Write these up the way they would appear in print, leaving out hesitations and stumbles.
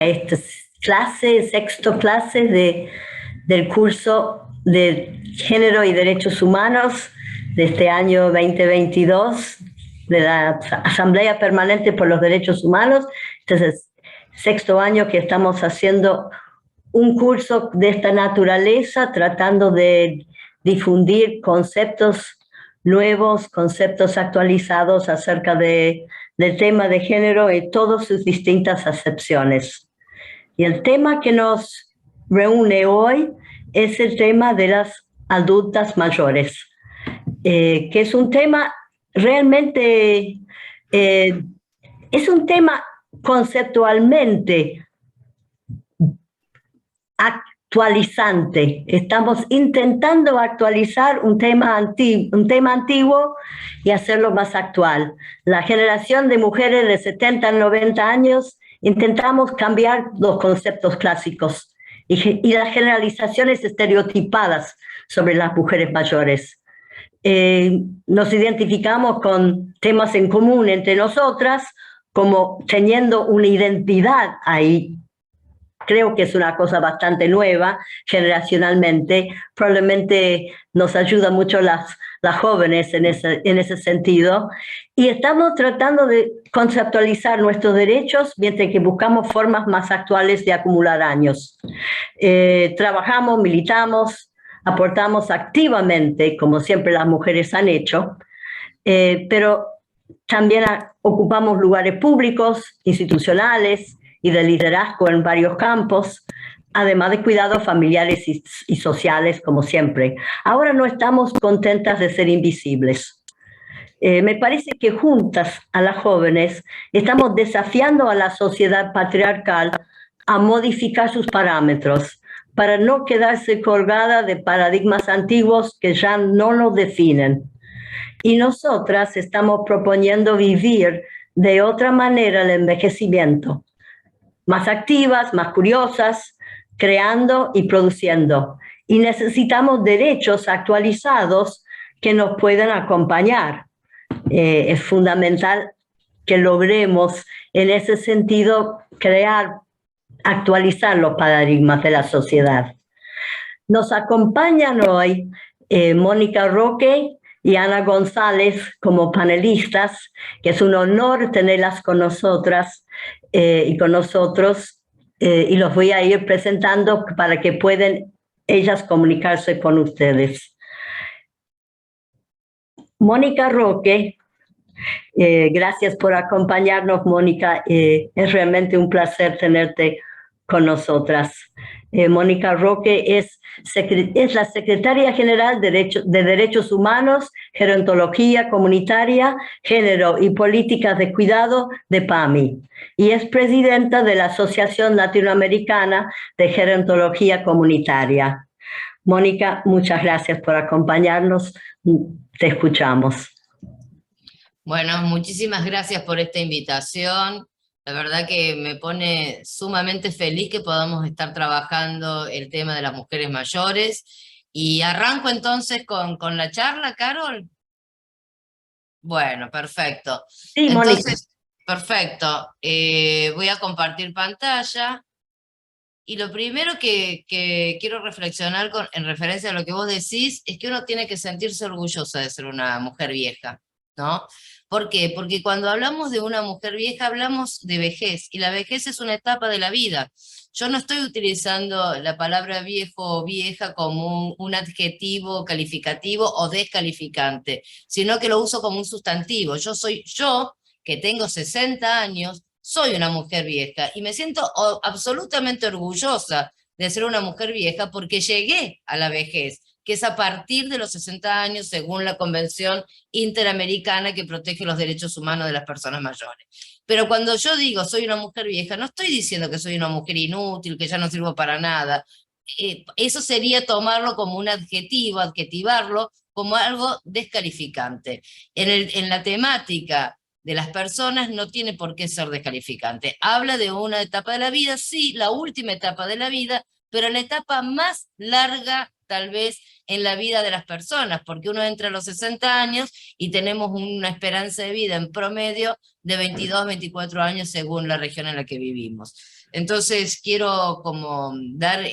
esta sexto clase del curso de Género y Derechos Humanos de este año 2022 de la Asamblea Permanente por los Derechos Humanos. Este es el sexto año que estamos haciendo un curso de esta naturaleza, tratando de difundir conceptos nuevos, conceptos actualizados acerca del tema de género y todas sus distintas acepciones. Y el tema que nos reúne hoy es el tema de las adultas mayores, que es un tema realmente, es un tema conceptualmente actualizante. Estamos intentando actualizar un tema antiguo y hacerlo más actual. La generación de mujeres de 70 a 90 años intentamos cambiar los conceptos clásicos y las generalizaciones estereotipadas sobre las mujeres mayores. Nos identificamos con temas en común entre nosotras, como teniendo una identidad ahí. Creo que es una cosa bastante nueva generacionalmente. Probablemente nos ayuda mucho las jóvenes en ese sentido. Y estamos tratando de conceptualizar nuestros derechos mientras que buscamos formas más actuales de acumular años. Trabajamos, militamos, aportamos activamente, como siempre las mujeres han hecho, pero también ocupamos lugares públicos, institucionales y de liderazgo en varios campos, además de cuidados familiares y sociales, como siempre. Ahora no estamos contentas de ser invisibles. Me parece que juntas a las jóvenes estamos desafiando a la sociedad patriarcal a modificar sus parámetros para no quedarse colgada de paradigmas antiguos que ya no nos definen. Y nosotras estamos proponiendo vivir de otra manera el envejecimiento, más activas, más curiosas, creando y produciendo. Y necesitamos derechos actualizados que nos puedan acompañar. Es fundamental que logremos en ese sentido crear, actualizar los paradigmas de la sociedad. Nos acompañan hoy Mónica Roque y Ana González como panelistas, que es un honor tenerlas con nosotras y con nosotros, y los voy a ir presentando para que puedan ellas comunicarse con ustedes. Mónica Roque, gracias por acompañarnos, Mónica. Es realmente un placer tenerte con nosotras. Mónica Roque es la Secretaria General de Derechos Humanos, Gerontología Comunitaria, Género y Políticas de Cuidado de PAMI, y es presidenta de la Asociación Latinoamericana de Gerontología Comunitaria. Mónica, muchas gracias por acompañarnos. Te escuchamos. Bueno, muchísimas gracias por esta invitación. La verdad que me pone sumamente feliz que podamos estar trabajando el tema de las mujeres mayores. Y arranco entonces con la charla, Carol. Bueno, perfecto. Sí, entonces, Mónica. Perfecto. Voy a compartir pantalla. Y lo primero que quiero reflexionar en referencia a lo que vos decís es que uno tiene que sentirse orgullosa de ser una mujer vieja, ¿no? ¿Por qué? Porque cuando hablamos de una mujer vieja hablamos de vejez, y la vejez es una etapa de la vida. Yo no estoy utilizando la palabra viejo o vieja como un adjetivo calificativo o descalificante, sino que lo uso como un sustantivo. Yo, que tengo 60 años, soy una mujer vieja y me siento absolutamente orgullosa de ser una mujer vieja porque llegué a la vejez, que es a partir de los 60 años según la Convención Interamericana que protege los derechos humanos de las personas mayores. Pero cuando yo digo soy una mujer vieja, no estoy diciendo que soy una mujer inútil, que ya no sirvo para nada. Eso sería tomarlo como un adjetivo, adjetivarlo como algo descalificante. En la temática de las personas no tiene por qué ser descalificante. Habla de una etapa de la vida, sí, la última etapa de la vida, pero la etapa más larga tal vez en la vida de las personas, porque uno entra a los 60 años y tenemos una esperanza de vida en promedio de 22, 24 años según la región en la que vivimos. Entonces quiero como dar,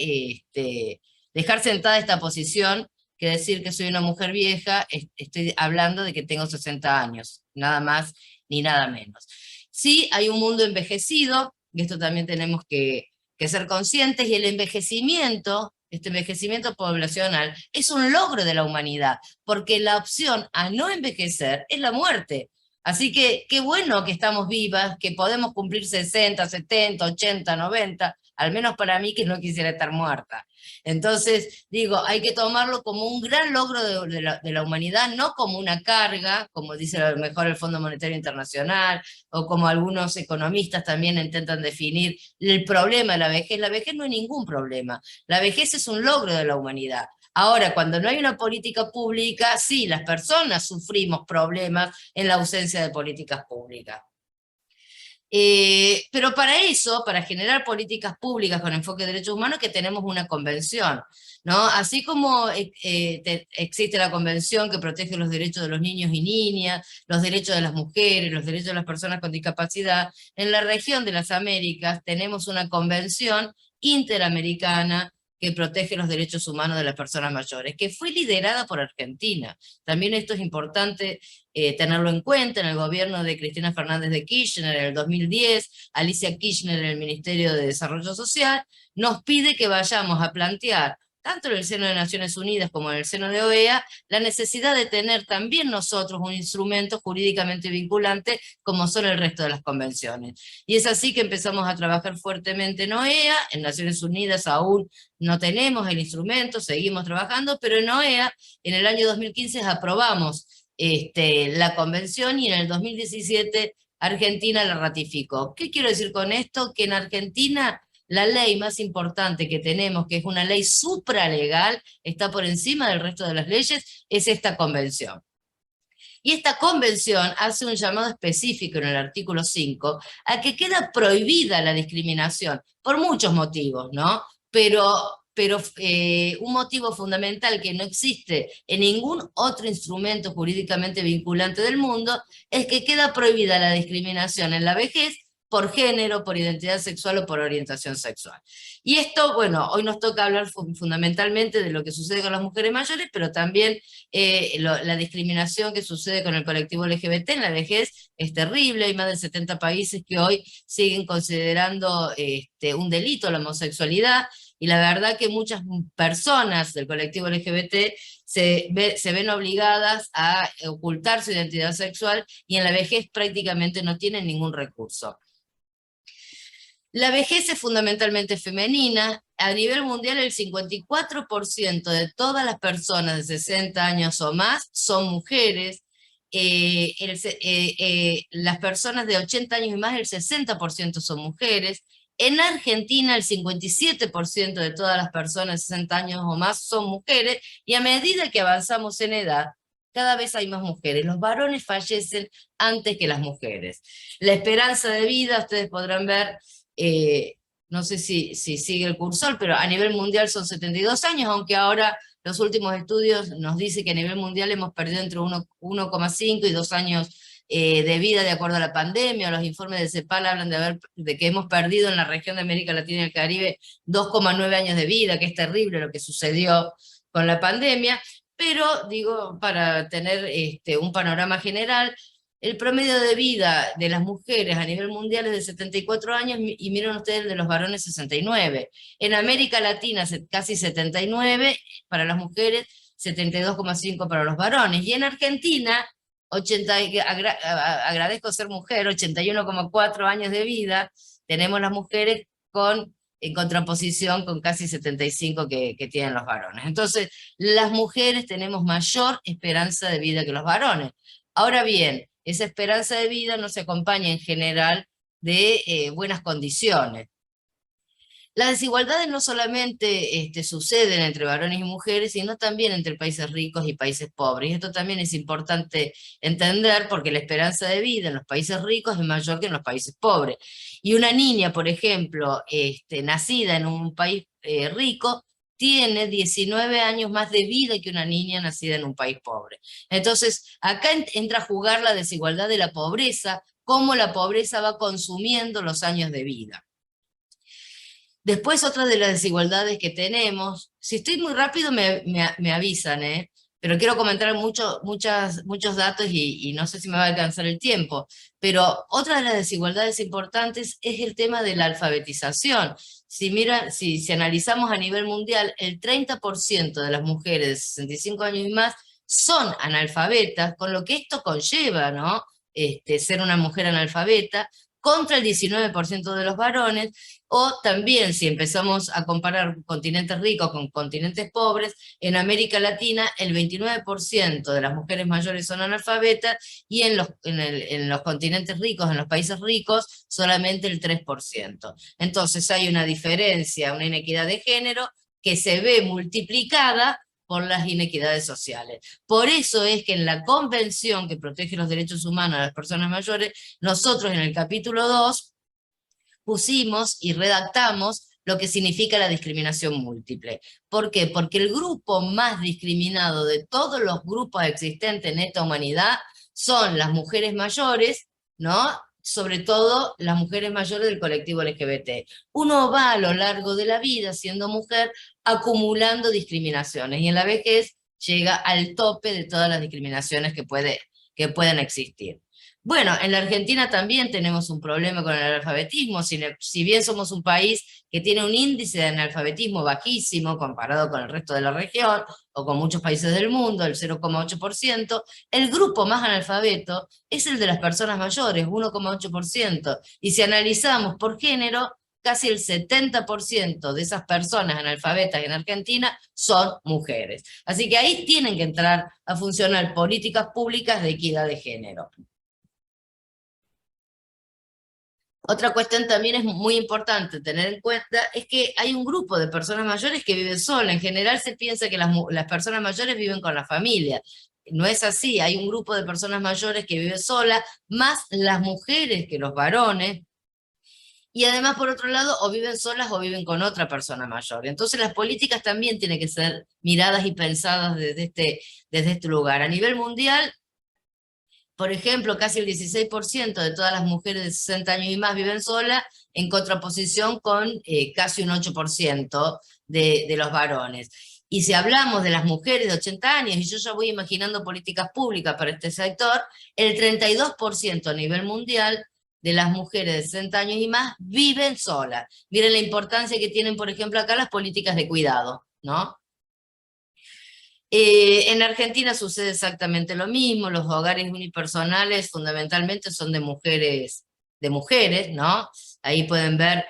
dejar sentada esta posición, que decir que soy una mujer vieja, estoy hablando de que tengo 60 años, nada más ni nada menos. Sí, hay un mundo envejecido, y esto también tenemos que ser conscientes, y el envejecimiento, este envejecimiento poblacional, es un logro de la humanidad, porque la opción a no envejecer es la muerte. Así que qué bueno que estamos vivas, que podemos cumplir 60, 70, 80, 90, al menos para mí que no quisiera estar muerta. Entonces, digo, hay que tomarlo como un gran logro de la humanidad, no como una carga, como dice a lo mejor el Fondo Monetario Internacional, o como algunos economistas también intentan definir el problema de la vejez. La vejez no es ningún problema, la vejez es un logro de la humanidad. Ahora, cuando no hay una política pública, sí, las personas sufrimos problemas en la ausencia de políticas públicas. Pero para eso, para generar políticas públicas con enfoque de derechos humanos, que tenemos una convención, ¿no? Así como existe la convención que protege los derechos de los niños y niñas, los derechos de las mujeres, los derechos de las personas con discapacidad, en la región de las Américas tenemos una convención interamericana que protege los derechos humanos de las personas mayores, que fue liderada por Argentina. También esto es importante tenerlo en cuenta. En el gobierno de Cristina Fernández de Kirchner en el 2010, Alicia Kirchner en el Ministerio de Desarrollo Social, nos pide que vayamos a plantear, tanto en el seno de Naciones Unidas como en el seno de OEA, la necesidad de tener también nosotros un instrumento jurídicamente vinculante como son el resto de las convenciones. Y es así que empezamos a trabajar fuertemente en OEA, en Naciones Unidas aún no tenemos el instrumento, seguimos trabajando, pero en OEA en el año 2015 aprobamos la convención, y en el 2017 Argentina la ratificó. ¿Qué quiero decir con esto? Que en Argentina la ley más importante que tenemos, que es una ley supralegal, está por encima del resto de las leyes, es esta convención. Y esta convención hace un llamado específico en el artículo 5 a que queda prohibida la discriminación, por muchos motivos, ¿no? Pero un motivo fundamental que no existe en ningún otro instrumento jurídicamente vinculante del mundo es que queda prohibida la discriminación en la vejez por género, por identidad sexual o por orientación sexual. Y esto, bueno, hoy nos toca hablar fundamentalmente de lo que sucede con las mujeres mayores, pero también la discriminación que sucede con el colectivo LGBT en la vejez es terrible. Hay más de 70 países que hoy siguen considerando un delito la homosexualidad, y la verdad que muchas personas del colectivo LGBT se ven obligadas a ocultar su identidad sexual, y en la vejez prácticamente no tienen ningún recurso. La vejez es fundamentalmente femenina. A nivel mundial el 54% de todas las personas de 60 años o más son mujeres. Las personas de 80 años y más, el 60% son mujeres. En Argentina el 57% de todas las personas de 60 años o más son mujeres, y a medida que avanzamos en edad, cada vez hay más mujeres. Los varones fallecen antes que las mujeres. La esperanza de vida, ustedes podrán ver, no sé si sigue el cursor, pero a nivel mundial son 72 años, aunque ahora los últimos estudios nos dicen que a nivel mundial hemos perdido entre 1,5 y 2 años de vida de acuerdo a la pandemia. Los informes de CEPAL hablan de que hemos perdido en la región de América Latina y el Caribe 2,9 años de vida, que es terrible lo que sucedió con la pandemia. Pero digo, para tener un panorama general, el promedio de vida de las mujeres a nivel mundial es de 74 años, y miren ustedes el de los varones 69. En América Latina casi 79 para las mujeres, 72,5 para los varones. Y en Argentina, agradezco ser mujer, 81,4 años de vida tenemos las mujeres, en contraposición con casi 75 que tienen los varones. Entonces, las mujeres tenemos mayor esperanza de vida que los varones. Ahora bien, esa esperanza de vida no se acompaña en general de buenas condiciones. Las desigualdades no solamente suceden entre varones y mujeres, sino también entre países ricos y países pobres. Y esto también es importante entender, porque la esperanza de vida en los países ricos es mayor que en los países pobres. Y una niña, por ejemplo, nacida en un país rico, tiene 19 años más de vida que una niña nacida en un país pobre. Entonces, acá entra a jugar la desigualdad de la pobreza, cómo la pobreza va consumiendo los años de vida. Después, otra de las desigualdades que tenemos, si estoy muy rápido me avisan, ¿eh? Pero quiero comentar muchos datos y no sé si me va a alcanzar el tiempo. Pero otra de las desigualdades importantes es el tema de la alfabetización. Si analizamos a nivel mundial, el 30% de las mujeres de 65 años y más son analfabetas, con lo que esto conlleva, ¿no? Ser una mujer analfabeta, contra el 19% de los varones, o también si empezamos a comparar continentes ricos con continentes pobres, en América Latina el 29% de las mujeres mayores son analfabetas y en los continentes ricos, en los países ricos, solamente el 3%. Entonces hay una diferencia, una inequidad de género que se ve multiplicada por las inequidades sociales. Por eso es que en la Convención que protege los derechos humanos a las personas mayores, nosotros en el capítulo 2 pusimos y redactamos lo que significa la discriminación múltiple. ¿Por qué? Porque el grupo más discriminado de todos los grupos existentes en esta humanidad son las mujeres mayores, ¿no? Sobre todo las mujeres mayores del colectivo LGBT. Uno va a lo largo de la vida, siendo mujer, acumulando discriminaciones, y en la vejez llega al tope de todas las discriminaciones que pueden existir. Bueno, en la Argentina también tenemos un problema con el analfabetismo, si bien somos un país que tiene un índice de analfabetismo bajísimo comparado con el resto de la región, o con muchos países del mundo, el 0,8%, el grupo más analfabeto es el de las personas mayores, 1,8%, y si analizamos por género, casi el 70% de esas personas analfabetas en Argentina son mujeres. Así que ahí tienen que entrar a funcionar políticas públicas de equidad de género. Otra cuestión también es muy importante tener en cuenta, es que hay un grupo de personas mayores que viven solas. En general se piensa que las personas mayores viven con la familia. No es así, hay un grupo de personas mayores que viven solas, más las mujeres que los varones, y además, por otro lado, o viven solas o viven con otra persona mayor. Entonces las políticas también tienen que ser miradas y pensadas desde este lugar. A nivel mundial, por ejemplo, casi el 16% de todas las mujeres de 60 años y más viven solas, en contraposición con casi un 8% de los varones. Y si hablamos de las mujeres de 80 años, y yo ya voy imaginando políticas públicas para este sector, el 32% a nivel mundial de las mujeres de 60 años y más viven solas. Miren la importancia que tienen, por ejemplo, acá las políticas de cuidado, ¿no? En Argentina sucede exactamente lo mismo, los hogares unipersonales fundamentalmente son de mujeres, ¿no? Ahí pueden ver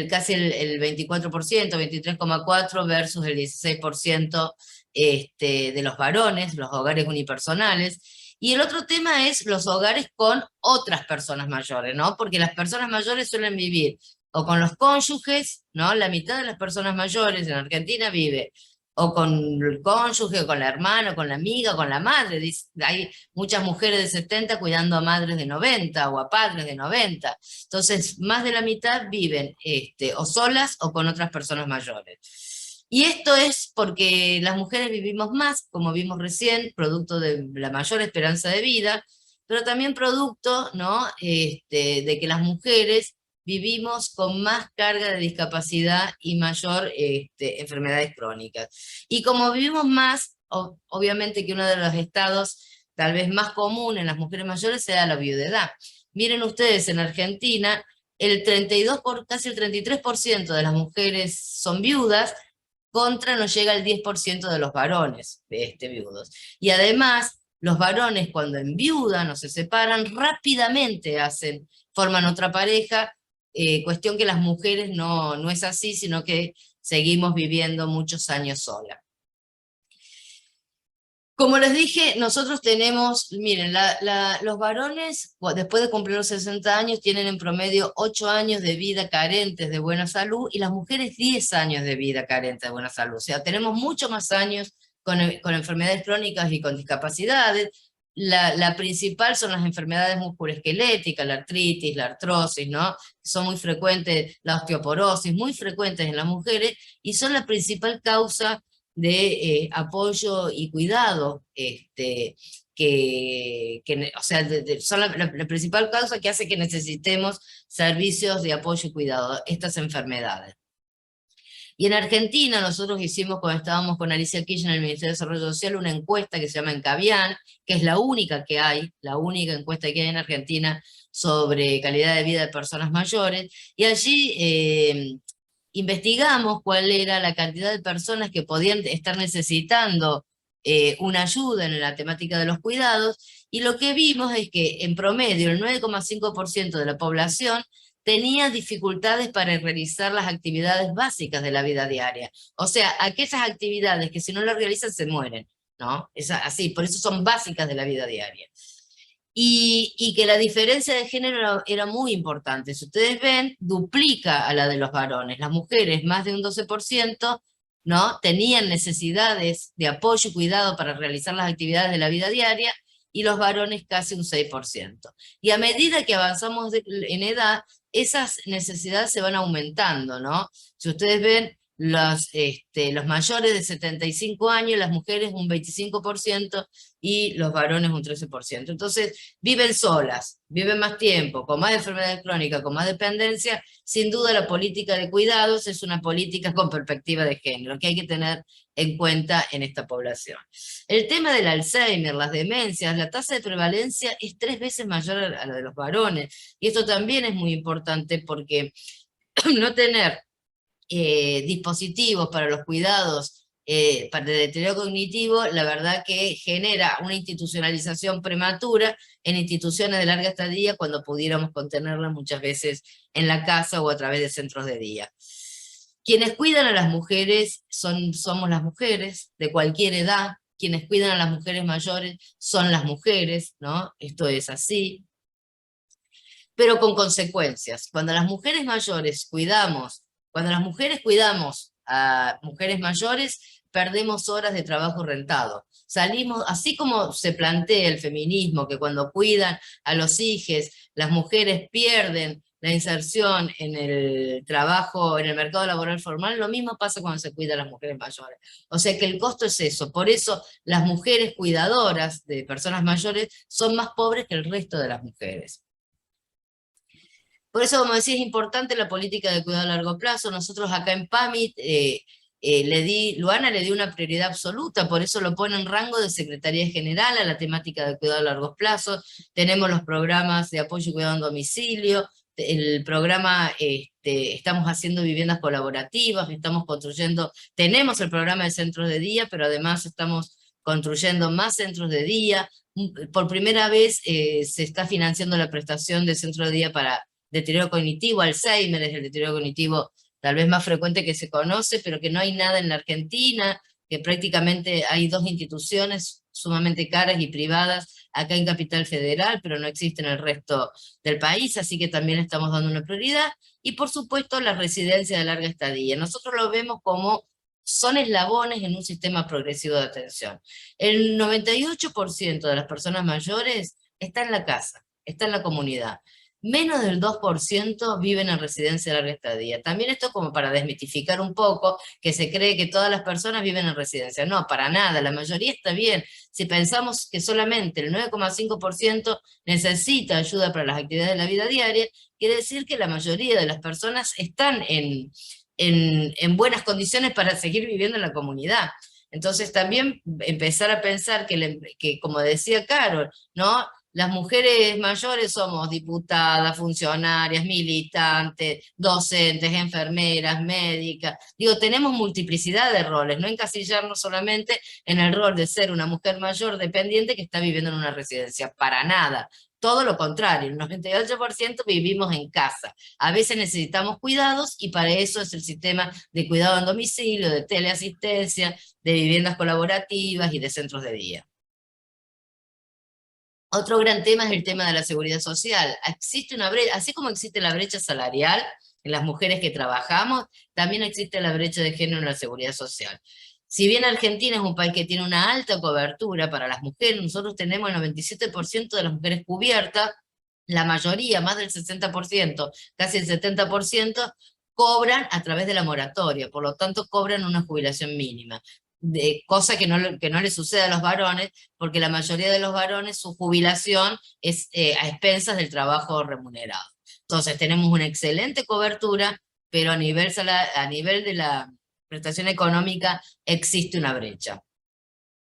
casi el 24%, 23,4% versus el 16% de los varones, los hogares unipersonales. Y el otro tema es los hogares con otras personas mayores, ¿no? Porque las personas mayores suelen vivir o con los cónyuges, ¿no? La mitad de las personas mayores en Argentina vive o con el cónyuge, o con la hermana, o con la amiga, o con la madre. Hay muchas mujeres de 70 cuidando a madres de 90 o a padres de 90. Entonces, más de la mitad viven o solas o con otras personas mayores. Y esto es porque las mujeres vivimos más, como vimos recién, producto de la mayor esperanza de vida, pero también producto, ¿no? De que las mujeres vivimos con más carga de discapacidad y mayor enfermedades crónicas. Y como vivimos más, obviamente que uno de los estados tal vez más común en las mujeres mayores sea la viudedad. Miren ustedes, en Argentina, casi el 33% de las mujeres son viudas, contra no llega al 10% de los varones viudos. Y además, los varones cuando enviudan o se separan, rápidamente forman otra pareja, cuestión que las mujeres no es así, sino que seguimos viviendo muchos años solas. Como les dije, nosotros tenemos, miren, los varones, después de cumplir los 60 años, tienen en promedio 8 años de vida carentes de buena salud, y las mujeres 10 años de vida carentes de buena salud. O sea, tenemos mucho más años con enfermedades crónicas y con discapacidades. La principal son las enfermedades musculoesqueléticas, la artritis, la artrosis, ¿no? Son muy frecuentes, la osteoporosis, muy frecuentes en las mujeres, y son la principal causa de apoyo y cuidado, o sea, son la principal causa que hace que necesitemos servicios de apoyo y cuidado, estas enfermedades. Y en Argentina nosotros hicimos, cuando estábamos con Alicia Kirchner en el Ministerio de Desarrollo Social, una encuesta que se llama Encavian, que es la única que hay, la única encuesta que hay en Argentina sobre calidad de vida de personas mayores, y allí investigamos cuál era la cantidad de personas que podían estar necesitando una ayuda en la temática de los cuidados, y lo que vimos es que en promedio el 9,5% de la población tenía dificultades para realizar las actividades básicas de la vida diaria. O sea, aquellas actividades que si no las realizan se mueren, ¿no? Es así, por eso son básicas de la vida diaria. Y que la diferencia de género era muy importante. Si ustedes ven, duplica a la de los varones. Las mujeres, más de un 12%, ¿no? Tenían necesidades de apoyo y cuidado para realizar las actividades de la vida diaria, y los varones casi un 6%. Y a medida que avanzamos en edad, esas necesidades se van aumentando, ¿no? Si ustedes ven, los mayores de 75 años, las mujeres un 25% y los varones un 13%. Entonces, viven solas, viven más tiempo, con más enfermedades crónicas, con más dependencia. Sin duda la política de cuidados es una política con perspectiva de género, que hay que tener en cuenta en esta población. El tema del Alzheimer, las demencias, la tasa de prevalencia es 3 veces mayor a la de los varones, y esto también es muy importante porque no tener dispositivos para los cuidados para el deterioro cognitivo, la verdad que genera una institucionalización prematura en instituciones de larga estadía, cuando pudiéramos contenerla muchas veces en la casa o a través de centros de día. Quienes cuidan a las mujeres somos las mujeres de cualquier edad. Quienes cuidan a las mujeres mayores son las mujeres, ¿no? Esto es así, pero con consecuencias. Cuando las mujeres cuidamos a mujeres mayores, perdemos horas de trabajo rentado. Salimos, así como se plantea el feminismo, que cuando cuidan a los hijos, las mujeres pierden la inserción en el trabajo, en el mercado laboral formal, lo mismo pasa cuando se cuida a las mujeres mayores. O sea que el costo es eso. Por eso las mujeres cuidadoras de personas mayores son más pobres que el resto de las mujeres. Por eso, como decía, es importante la política de cuidado a largo plazo. Nosotros acá en PAMIT, Luana le dio una prioridad absoluta, por eso lo pone en rango de Secretaría General a la temática de cuidado a largo plazo. Tenemos los programas de apoyo y cuidado en domicilio, el programa, estamos haciendo viviendas colaborativas, estamos construyendo, tenemos el programa de centros de día, pero además estamos construyendo más centros de día. Por primera vez se está financiando la prestación de centro de día para deterioro cognitivo. Alzheimer es el deterioro cognitivo tal vez más frecuente que se conoce, pero que no hay nada en la Argentina, que prácticamente hay 2 instituciones sumamente caras y privadas acá en Capital Federal, pero no existen en el resto del país, así que también estamos dando una prioridad. Y por supuesto la residencia de larga estadía. Nosotros lo vemos como son eslabones en un sistema progresivo de atención. El 98% de las personas mayores está en la casa, está en la comunidad. Menos del 2% viven en residencia de larga estadía. También esto como para desmitificar un poco, que se cree que todas las personas viven en residencia. No, para nada, la mayoría está bien. Si pensamos que solamente el 9,5% necesita ayuda para las actividades de la vida diaria, quiere decir que la mayoría de las personas están en buenas condiciones para seguir viviendo en la comunidad. Entonces también empezar a pensar que como decía Carol, ¿no? Las mujeres mayores somos diputadas, funcionarias, militantes, docentes, enfermeras, médicas. Digo, tenemos multiplicidad de roles, no encasillarnos solamente en el rol de ser una mujer mayor dependiente que está viviendo en una residencia, para nada. Todo lo contrario, el 98% vivimos en casa. A veces necesitamos cuidados y para eso es el sistema de cuidado en domicilio, de teleasistencia, de viviendas colaborativas y de centros de día. Otro gran tema es el tema de la seguridad social. Existe una brecha, así como existe la brecha salarial en las mujeres que trabajamos, también existe la brecha de género en la seguridad social. Si bien Argentina es un país que tiene una alta cobertura para las mujeres, nosotros tenemos el 97% de las mujeres cubiertas, la mayoría, más del 60%, casi el 70%, cobran a través de la moratoria, por lo tanto cobran una jubilación mínima. Cosa que no le sucede a los varones, porque la mayoría de los varones su jubilación es a expensas del trabajo remunerado. Entonces tenemos una excelente cobertura, pero a nivel prestación económica existe una brecha.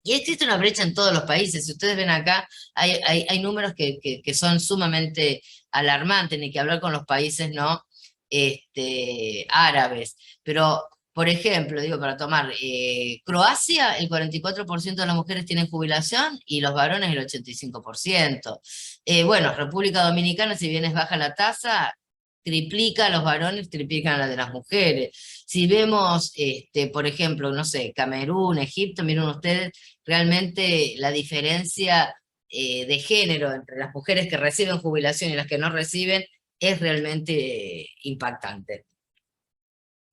Y existe una brecha en todos los países. Si ustedes ven acá, hay números que son sumamente alarmantes, ni que hablar con los países no árabes. Pero, por ejemplo, digo, para tomar, Croacia, el 44% de las mujeres tienen jubilación y los varones el 85%. Bueno, República Dominicana, si bien es baja la tasa, triplica a los varones, triplican a la de las mujeres. Si vemos, por ejemplo, no sé, Camerún, Egipto, miren ustedes, realmente la diferencia de género entre las mujeres que reciben jubilación y las que no reciben es realmente impactante.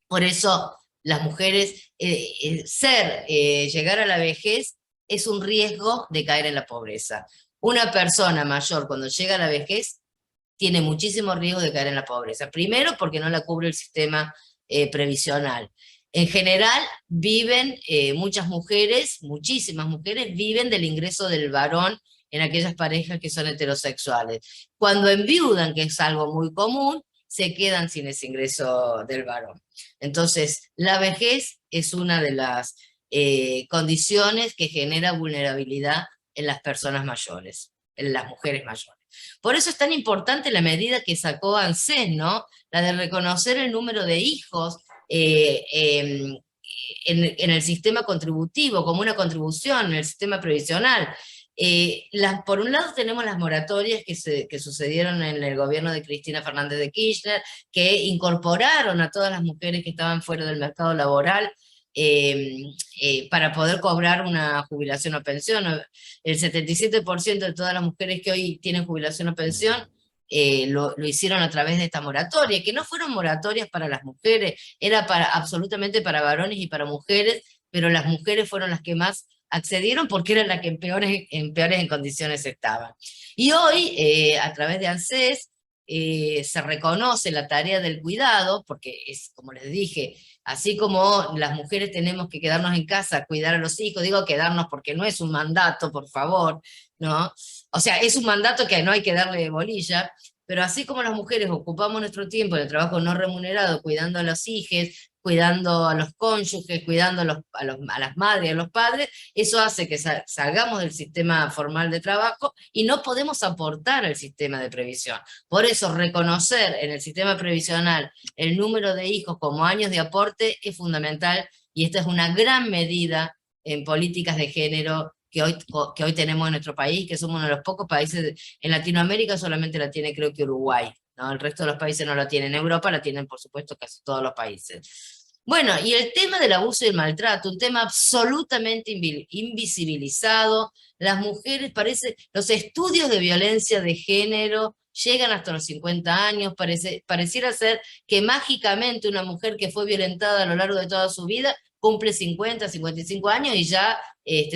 Por eso las mujeres, llegar a la vejez es un riesgo de caer en la pobreza. Una persona mayor cuando llega a la vejez tiene muchísimo riesgo de caer en la pobreza. Primero porque no la cubre el sistema previsional. En general viven muchas mujeres, muchísimas mujeres, viven del ingreso del varón en aquellas parejas que son heterosexuales. Cuando enviudan, que es algo muy común, se quedan sin ese ingreso del varón. Entonces, la vejez es una de las condiciones que genera vulnerabilidad en las personas mayores, en las mujeres mayores. Por eso es tan importante la medida que sacó ANSES, ¿no? La de reconocer el número de hijos en el sistema contributivo, como una contribución en el sistema previsional. Por un lado tenemos las moratorias que sucedieron en el gobierno de Cristina Fernández de Kirchner, que incorporaron a todas las mujeres que estaban fuera del mercado laboral para poder cobrar una jubilación o pensión. El 77% de todas las mujeres que hoy tienen jubilación o pensión lo hicieron a través de esta moratoria, que no fueron moratorias para las mujeres, era absolutamente para varones y para mujeres, pero las mujeres fueron las que más accedieron porque eran las que en peores condiciones estaban. Y hoy, a través de ANSES, se reconoce la tarea del cuidado, porque es, como les dije, así como las mujeres tenemos que quedarnos en casa, cuidar a los hijos, digo quedarnos porque no es un mandato, por favor, ¿no? O sea, es un mandato que no hay que darle bolilla, pero así como las mujeres ocupamos nuestro tiempo en el trabajo no remunerado, cuidando a los hijos, cuidando a los cónyuges, cuidando a las madres, a los padres, eso hace que salgamos del sistema formal de trabajo y no podemos aportar al sistema de previsión. Por eso, reconocer en el sistema previsional el número de hijos como años de aporte es fundamental, y esta es una gran medida en políticas de género que hoy tenemos en nuestro país, que somos uno de los pocos países en Latinoamérica, solamente la tiene creo que Uruguay, ¿no? El resto de los países no la tienen. En Europa la tienen, por supuesto, casi todos los países. Bueno, y el tema del abuso y el maltrato, un tema absolutamente invisibilizado. Las mujeres, los estudios de violencia de género llegan hasta los 50 años, pareciera ser que mágicamente una mujer que fue violentada a lo largo de toda su vida cumple 50, 55 años y ya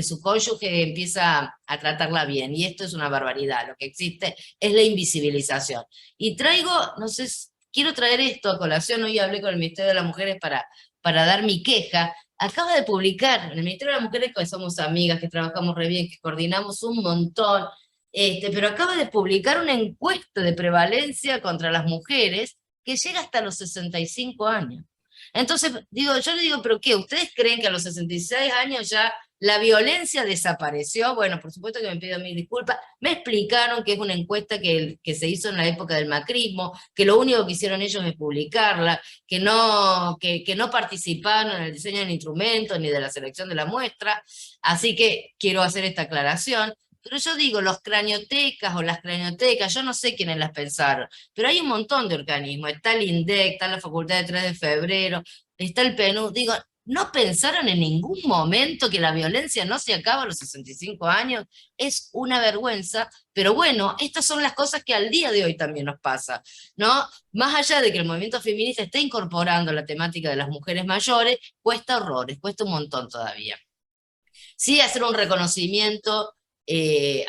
su cónyuge empieza a tratarla bien, y esto es una barbaridad. Lo que existe es la invisibilización. Y no sé, quiero traer esto a colación. Hoy hablé con el Ministerio de las Mujeres para dar mi queja. Acaba de publicar, en el Ministerio de las Mujeres, que somos amigas, que trabajamos re bien, que coordinamos un montón, pero acaba de publicar una encuesta de prevalencia contra las mujeres que llega hasta los 65 años. Entonces, yo le digo, ¿pero qué? ¿Ustedes creen que a los 66 años ya la violencia desapareció? Bueno, por supuesto que me pido mil disculpas. Me explicaron que es una encuesta que se hizo en la época del macrismo, que lo único que hicieron ellos es publicarla, que no participaron en el diseño del instrumento ni de la selección de la muestra. Así que quiero hacer esta aclaración. Pero yo digo, los craniotecas o las craniotecas, yo no sé quiénes las pensaron, pero hay un montón de organismos. Está el INDEC, está la Facultad de 3 de Febrero, está el PNUD. Digo, ¿no pensaron en ningún momento que la violencia no se acaba a los 65 años? Es una vergüenza, pero bueno, estas son las cosas que al día de hoy también nos pasa, ¿no? Más allá de que el movimiento feminista esté incorporando la temática de las mujeres mayores, cuesta horrores, cuesta un montón todavía. Sí, hacer un reconocimiento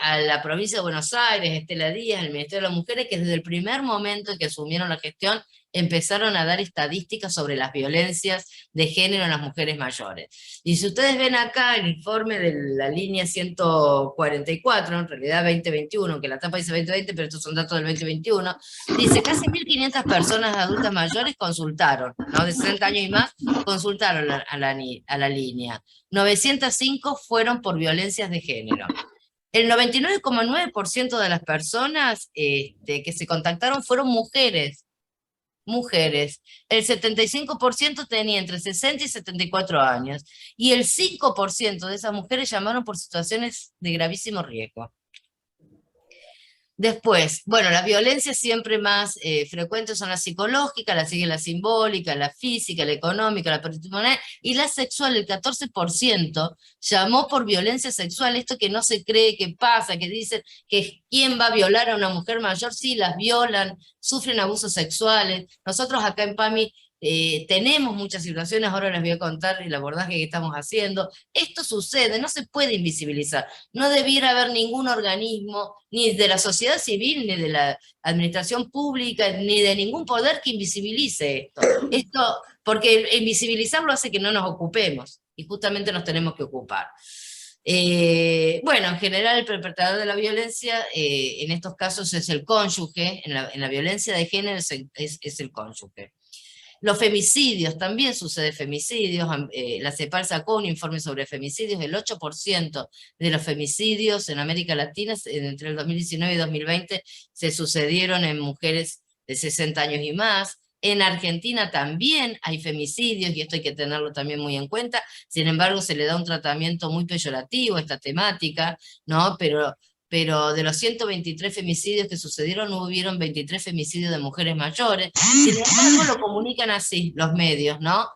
a la provincia de Buenos Aires, Estela Díaz, el Ministerio de las Mujeres, que desde el primer momento en que asumieron la gestión empezaron a dar estadísticas sobre las violencias de género en las mujeres mayores. Y si ustedes ven acá el informe de la línea 144, en realidad 2021, que la tapa dice 2020, pero estos son datos del 2021, dice casi 1.500 personas adultas mayores consultaron, ¿no? De 60 años y más, consultaron a la línea. 905 fueron por violencias de género. El 99,9% de las personas que se contactaron fueron mujeres. El 75% tenía entre 60 y 74 años. Y el 5% de esas mujeres llamaron por situaciones de gravísimo riesgo. Después, bueno, las violencias siempre más frecuentes son la psicológica, la sigue la simbólica, la física, la económica, la patrimonial, y la sexual, el 14% llamó por violencia sexual, esto que no se cree que pasa, que dicen que quién va a violar a una mujer mayor, sí, las violan, sufren abusos sexuales. Nosotros acá en PAMI tenemos muchas situaciones, ahora les voy a contar el abordaje que estamos haciendo. Esto sucede, no se puede invisibilizar. No debiera haber ningún organismo, ni de la sociedad civil, ni de la administración pública, ni de ningún poder que invisibilice esto. Porque invisibilizarlo hace que no nos ocupemos, y justamente nos tenemos que ocupar. Bueno, en general el perpetrador de la violencia en estos casos es el cónyuge, en la violencia de género es el cónyuge. Los femicidios, también sucede femicidios, la CEPAL sacó un informe sobre femicidios, el 8% de los femicidios en América Latina entre el 2019 y 2020 se sucedieron en mujeres de 60 años y más. En Argentina también hay femicidios, y esto hay que tenerlo también muy en cuenta, sin embargo se le da un tratamiento muy peyorativo a esta temática, ¿no? Pero de los 123 femicidios que sucedieron, hubieron 23 femicidios de mujeres mayores. Sin embargo, lo comunican así los medios, ¿no?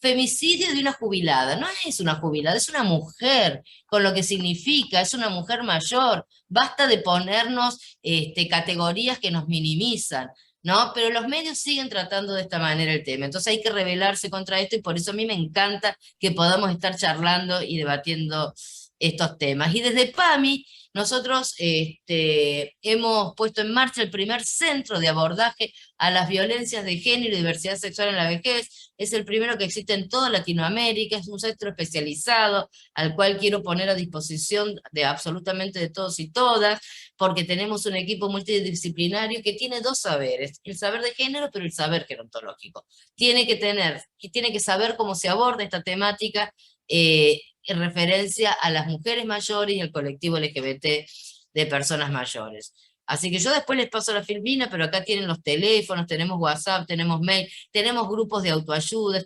Femicidio de una jubilada. No es una jubilada, es una mujer, con lo que significa, es una mujer mayor. Basta de ponernos categorías que nos minimizan, ¿no? Pero los medios siguen tratando de esta manera el tema. Entonces hay que rebelarse contra esto, y por eso a mí me encanta que podamos estar charlando y debatiendo estos temas. Y desde PAMI, nosotros hemos puesto en marcha el primer centro de abordaje a las violencias de género y diversidad sexual en la vejez. Es el primero que existe en toda Latinoamérica, es un centro especializado al cual quiero poner a disposición de absolutamente de todos y todas, porque tenemos un equipo multidisciplinario que tiene dos saberes, el saber de género, pero el saber gerontológico. Tiene que saber cómo se aborda esta temática, en referencia a las mujeres mayores y al colectivo LGBT de personas mayores. Así que yo después les paso la filmina, pero acá tienen los teléfonos, tenemos WhatsApp, tenemos mail, tenemos grupos de autoayuda,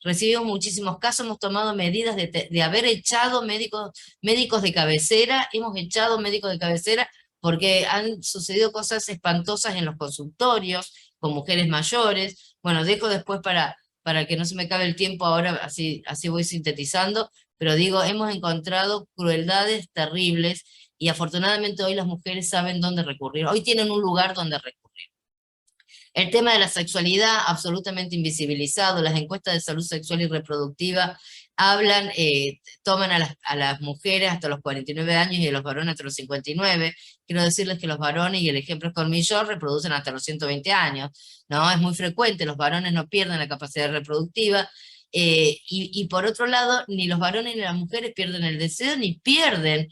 recibimos muchísimos casos, hemos tomado medidas de haber echado médicos de cabecera, hemos echado médicos de cabecera porque han sucedido cosas espantosas en los consultorios con mujeres mayores. Bueno, dejo después para que no se me acabe el tiempo ahora, así voy sintetizando, pero digo, hemos encontrado crueldades terribles, y afortunadamente hoy las mujeres saben dónde recurrir, hoy tienen un lugar donde recurrir. El tema de la sexualidad, absolutamente invisibilizado. Las encuestas de salud sexual y reproductiva hablan, toman a las mujeres hasta los 49 años y a los varones hasta los 59. Quiero decirles que los varones, y el ejemplo es Cormillot, reproducen hasta los 120 años, ¿no? Es muy frecuente, los varones no pierden la capacidad reproductiva, y por otro lado, ni los varones ni las mujeres pierden el deseo, ni pierden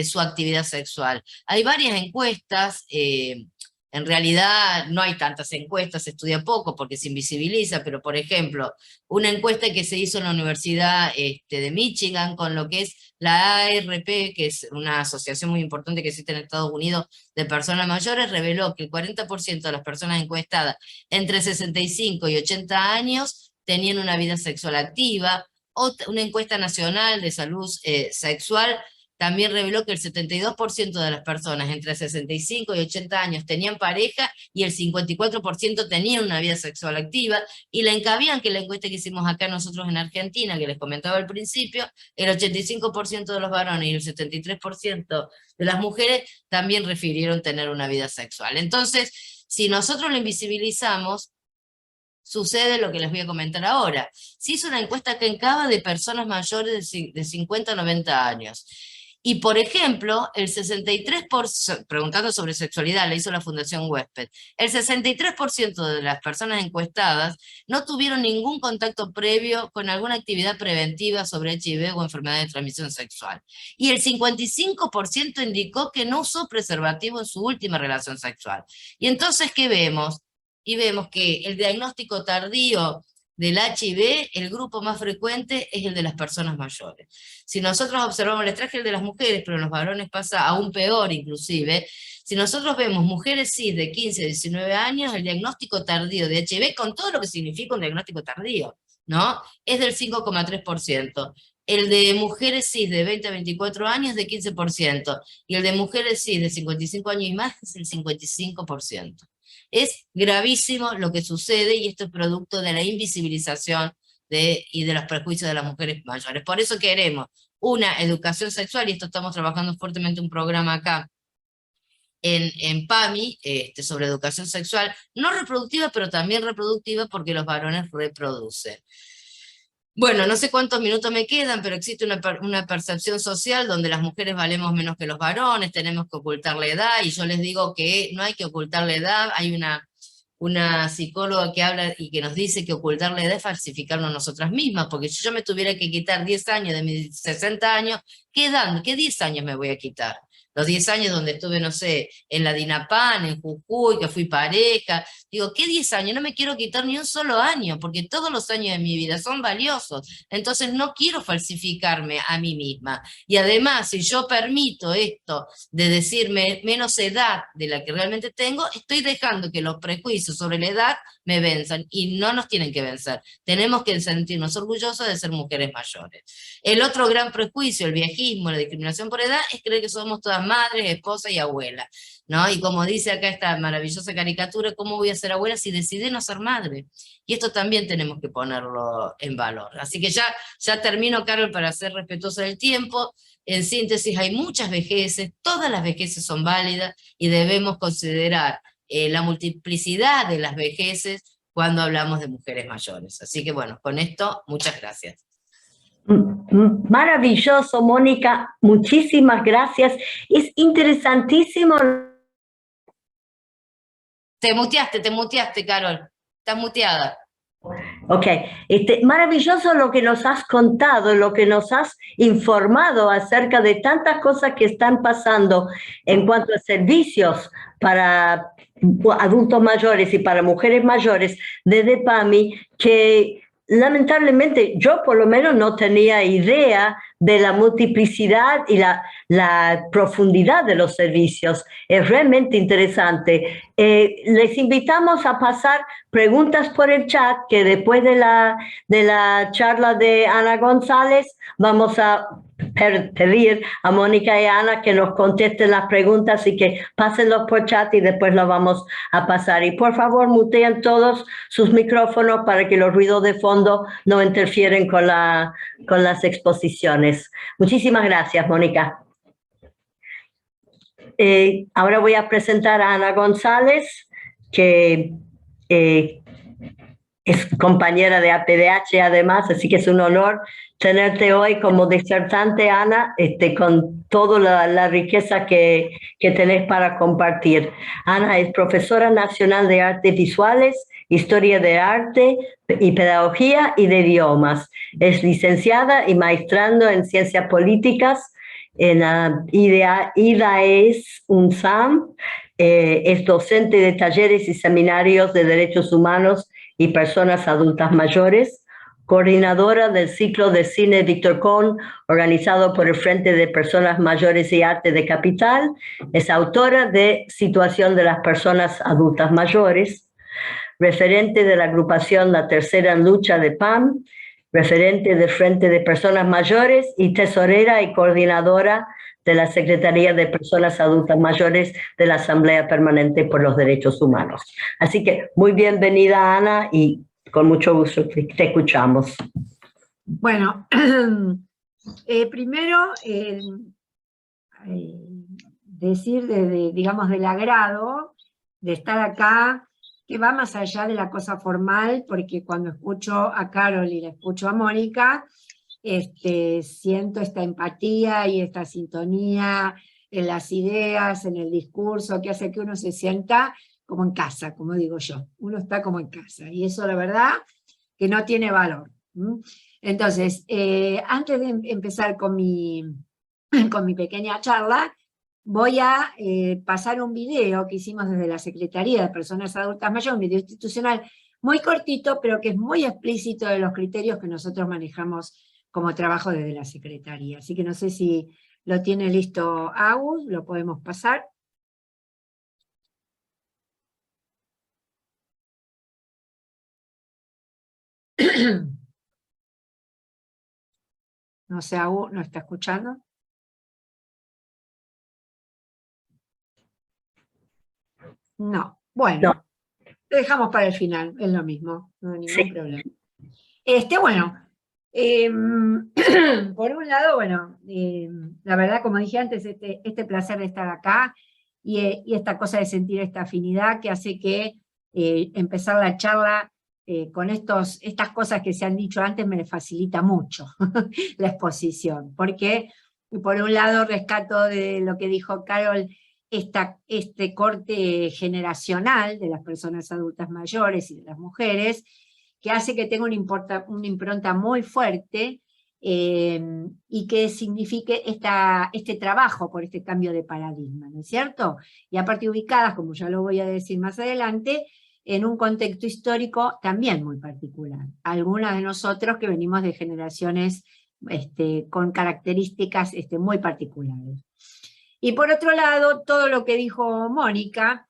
su actividad sexual. Hay varias encuestas, en realidad no hay tantas encuestas, se estudia poco porque se invisibiliza, pero por ejemplo, una encuesta que se hizo en la Universidad de Michigan con lo que es la ARP, que es una asociación muy importante que existe en Estados Unidos de personas mayores, reveló que el 40% de las personas encuestadas entre 65 y 80 años tenían una vida sexual activa. Una encuesta nacional de salud sexual también reveló que el 72% de las personas entre 65 y 80 años tenían pareja, y el 54% tenían una vida sexual activa, y la Encabian, que es la encuesta que hicimos acá nosotros en Argentina, que les comentaba al principio, el 85% de los varones y el 73% de las mujeres también refirieron tener una vida sexual. Entonces, si nosotros lo invisibilizamos, sucede lo que les voy a comentar ahora. Se hizo una encuesta acá en Cava de personas mayores de 50 a 90 años. Y por ejemplo, el 63%, preguntando sobre sexualidad, le hizo la Fundación Huésped, el 63% de las personas encuestadas no tuvieron ningún contacto previo con alguna actividad preventiva sobre HIV o enfermedad de transmisión sexual. Y el 55% indicó que no usó preservativo en su última relación sexual. Y entonces, ¿qué vemos? Y vemos que el diagnóstico tardío del HIV, el grupo más frecuente es el de las personas mayores. Si nosotros observamos, les traje el de las mujeres, pero en los varones pasa aún peor inclusive, si nosotros vemos mujeres cis de 15 a 19 años, el diagnóstico tardío de HIV, con todo lo que significa un diagnóstico tardío, ¿no? Es del 5,3%. El de mujeres cis de 20 a 24 años de 15%, y el de mujeres cis de 55 años y más es el 55%. Es gravísimo lo que sucede y esto es producto de la invisibilización y de los prejuicios de las mujeres mayores. Por eso queremos una educación sexual, y esto estamos trabajando fuertemente un programa acá en PAMI, sobre educación sexual, no reproductiva, pero también reproductiva porque los varones reproducen. Bueno, no sé cuántos minutos me quedan, pero existe una percepción social donde las mujeres valemos menos que los varones, tenemos que ocultar la edad, y yo les digo que no hay que ocultar la edad. Hay una psicóloga que habla y que nos dice que ocultar la edad es falsificarnos nosotras mismas, porque si yo me tuviera que quitar 10 años de mis 60 años, ¿qué 10 años me voy a quitar? Los 10 años donde estuve, no sé, en la DINAPAN, en Jujuy, que fui pareja. Digo, ¿qué 10 años? No me quiero quitar ni un solo año, porque todos los años de mi vida son valiosos. Entonces no quiero falsificarme a mí misma. Y además, si yo permito esto de decirme menos edad de la que realmente tengo, estoy dejando que los prejuicios sobre la edad me venzan, y no nos tienen que vencer. Tenemos que sentirnos orgullosos de ser mujeres mayores. El otro gran prejuicio, el viejismo, la discriminación por edad, es creer que somos todas madres, esposas y abuelas, ¿no? Y como dice acá esta maravillosa caricatura, ¿cómo voy a ser abuela si decidí no ser madre? Y esto también tenemos que ponerlo en valor. Así que ya termino, Carol, para ser respetuosa del tiempo. En síntesis, hay muchas vejeces, todas las vejeces son válidas, y debemos considerar la multiplicidad de las vejeces cuando hablamos de mujeres mayores. Así que bueno, con esto, muchas gracias. Maravilloso, Mónica, muchísimas gracias. Es interesantísimo. Te muteaste, Carol. Estás muteada. Ok, maravilloso lo que nos has contado, lo que nos has informado acerca de tantas cosas que están pasando en cuanto a servicios para adultos mayores y para mujeres mayores desde PAMI, que lamentablemente yo por lo menos no tenía idea de la multiplicidad y la profundidad de los servicios. Es realmente interesante. Les invitamos a pasar preguntas por el chat, que después de la charla de Ana González vamos a pedir a Mónica y a Ana que nos contesten las preguntas, y que pásenlos por chat y después los vamos a pasar. Y por favor, muteen todos sus micrófonos para que los ruidos de fondo no interfieren con las exposiciones. Muchísimas gracias, Mónica. Ahora voy a presentar a Ana González, que es compañera de APDH además, así que es un honor tenerte hoy como disertante, Ana, con toda la riqueza que tenés para compartir. Ana es profesora nacional de artes visuales, historia de arte y pedagogía y de idiomas. Es licenciada y maestrando en ciencias políticas en la IDAES UNSAM. Es docente de talleres y seminarios de derechos humanos y personas adultas mayores, coordinadora del ciclo de cine Víctor Cohn, organizado por el Frente de Personas Mayores y Arte de Capital. Es autora de Situación de las Personas Adultas Mayores, referente de la agrupación La Tercera en Lucha de PAM, referente del Frente de Personas Mayores y tesorera y coordinadora de la Secretaría de Personas Adultas Mayores de la Asamblea Permanente por los Derechos Humanos. Así que muy bienvenida, Ana, y con mucho gusto te escuchamos. Bueno, primero decir digamos, del agrado de estar acá, que va más allá de la cosa formal, porque cuando escucho a Carol y la escucho a Mónica, siento esta empatía y esta sintonía en las ideas, en el discurso, que hace que uno se sienta como en casa, como digo yo. Uno está como en casa, y eso la verdad que no tiene valor. Entonces, antes de empezar con mi pequeña charla, voy a pasar un video que hicimos desde la Secretaría de Personas Adultas Mayores, un video institucional muy cortito, pero que es muy explícito de los criterios que nosotros manejamos como trabajo desde la Secretaría. Así que no sé si lo tiene listo Agus, lo podemos pasar. No sé, Agus, ¿no está escuchando? No, bueno, No. lo dejamos para el final, es lo mismo, no hay ningún Sí. problema. Bueno, por un lado, bueno, la verdad, como dije antes, este placer de estar acá y esta cosa de sentir esta afinidad que hace que empezar la charla con estas cosas que se han dicho antes me facilita mucho la exposición, porque por un lado rescato de lo que dijo Carol, este corte generacional de las personas adultas mayores y de las mujeres, que hace que tenga una impronta muy fuerte y que signifique este trabajo por este cambio de paradigma, ¿no es cierto? Y aparte ubicadas, como ya lo voy a decir más adelante, en un contexto histórico también muy particular. Algunas de nosotros que venimos de generaciones con características muy particulares. Y por otro lado, todo lo que dijo Mónica,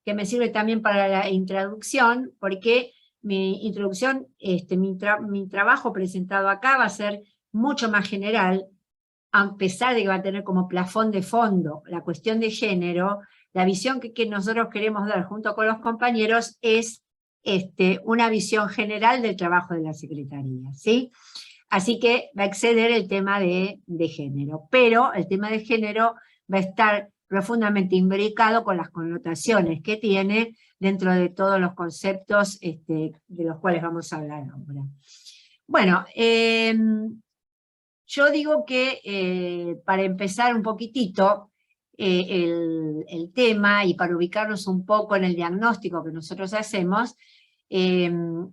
que me sirve también para la introducción, porque mi introducción, mi trabajo presentado acá va a ser mucho más general, a pesar de que va a tener como plafón de fondo la cuestión de género. La visión que nosotros queremos dar junto con los compañeros es una visión general del trabajo de la Secretaría, ¿sí? Así que va a exceder el tema de género, pero el tema de género va a estar profundamente imbricado con las connotaciones que tiene dentro de todos los conceptos de los cuales vamos a hablar ahora. Bueno, yo digo que para empezar un poquitito el tema y para ubicarnos un poco en el diagnóstico que nosotros hacemos,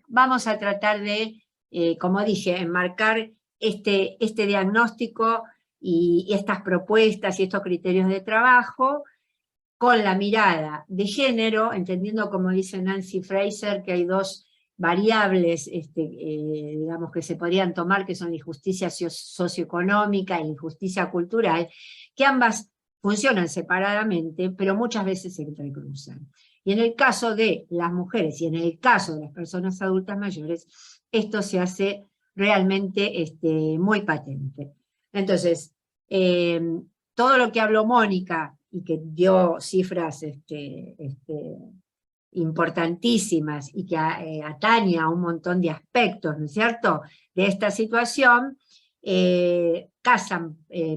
vamos a tratar de, como dije, enmarcar este diagnóstico y estas propuestas y estos criterios de trabajo con la mirada de género, entendiendo, como dice Nancy Fraser, que hay dos variables digamos, que se podrían tomar, que son la injusticia socioeconómica y la injusticia cultural, que ambas funcionan separadamente, pero muchas veces se entrecruzan. Y en el caso de las mujeres y en el caso de las personas adultas mayores, esto se hace realmente muy patente. Entonces, todo lo que habló Mónica y que dio cifras importantísimas y que atañe a un montón de aspectos, ¿no es cierto?, de esta situación, casan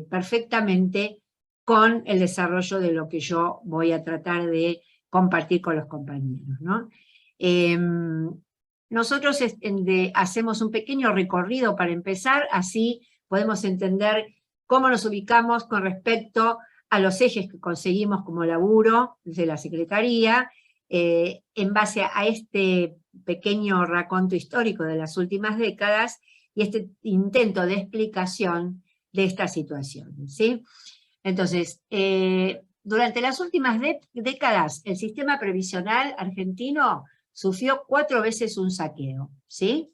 perfectamente con el desarrollo de lo que yo voy a tratar de compartir con los compañeros, ¿no? Nosotros hacemos un pequeño recorrido para empezar, así podemos entender cómo nos ubicamos con respecto a los ejes que conseguimos como laburo desde la Secretaría, en base a este pequeño raconto histórico de las últimas décadas y este intento de explicación de esta situación, ¿sí? Entonces, durante las últimas décadas, el sistema previsional argentino sufrió 4 veces un saqueo, ¿sí?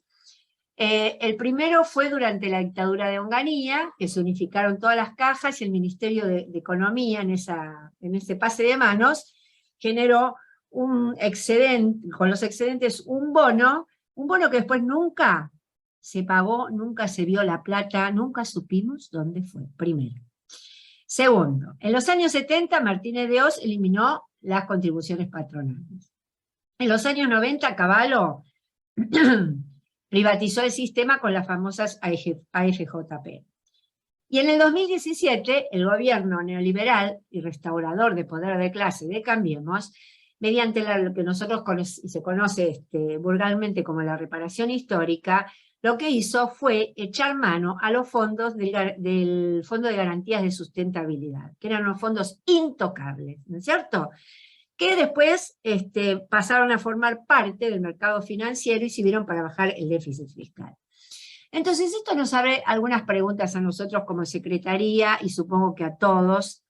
El primero fue durante la dictadura de Onganía, que se unificaron todas las cajas y el Ministerio de Economía en ese pase de manos generó un excedente, con los excedentes un bono que después nunca se pagó, nunca se vio la plata, nunca supimos dónde fue, primero. Segundo, en los años 70 Martínez de Hoz eliminó las contribuciones patronales. En los años 90 Cavallo privatizó el sistema con las famosas AFJP. Y en el 2017, el gobierno neoliberal y restaurador de poder de clase de Cambiemos, mediante lo que nosotros se conoce vulgarmente como la reparación histórica, lo que hizo fue echar mano a los fondos del Fondo de Garantías de Sustentabilidad, que eran unos fondos intocables, ¿no es cierto?, que después pasaron a formar parte del mercado financiero y sirvieron para bajar el déficit fiscal. Entonces esto nos abre algunas preguntas a nosotros como Secretaría, y supongo que a todos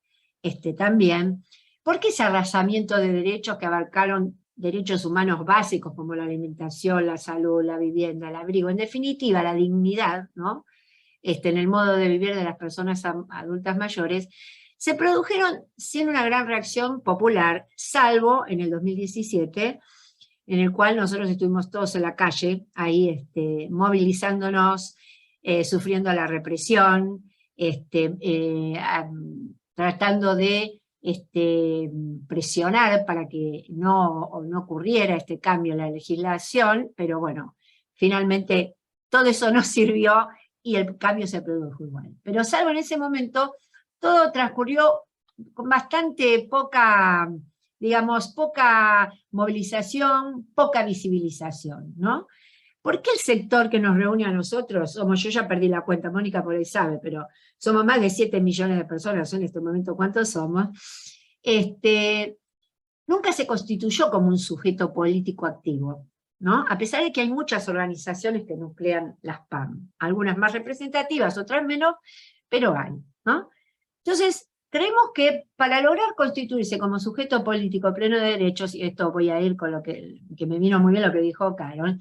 también. ¿Por qué ese arrasamiento de derechos que abarcaron derechos humanos básicos como la alimentación, la salud, la vivienda, el abrigo, en definitiva la dignidad, ¿no?, en el modo de vivir de las personas adultas mayores, se produjeron sin una gran reacción popular, salvo en el 2017, en el cual nosotros estuvimos todos en la calle, ahí movilizándonos, sufriendo la represión, tratando de presionar para que no ocurriera este cambio en la legislación, pero bueno, finalmente todo eso no sirvió y el cambio se produjo igual. Pero salvo en ese momento, todo transcurrió con bastante poca, digamos, poca movilización, poca visibilización, ¿no? ¿Por qué el sector que nos reúne a nosotros, yo ya perdí la cuenta, Mónica por ahí sabe, pero somos más de 7 millones de personas, en este momento cuántos somos, nunca se constituyó como un sujeto político activo, ¿no? A pesar de que hay muchas organizaciones que nuclean las PAM, algunas más representativas, otras menos, pero hay, ¿no? Entonces, creemos que para lograr constituirse como sujeto político pleno de derechos, y esto voy a ir con lo que me vino muy bien lo que dijo Carol,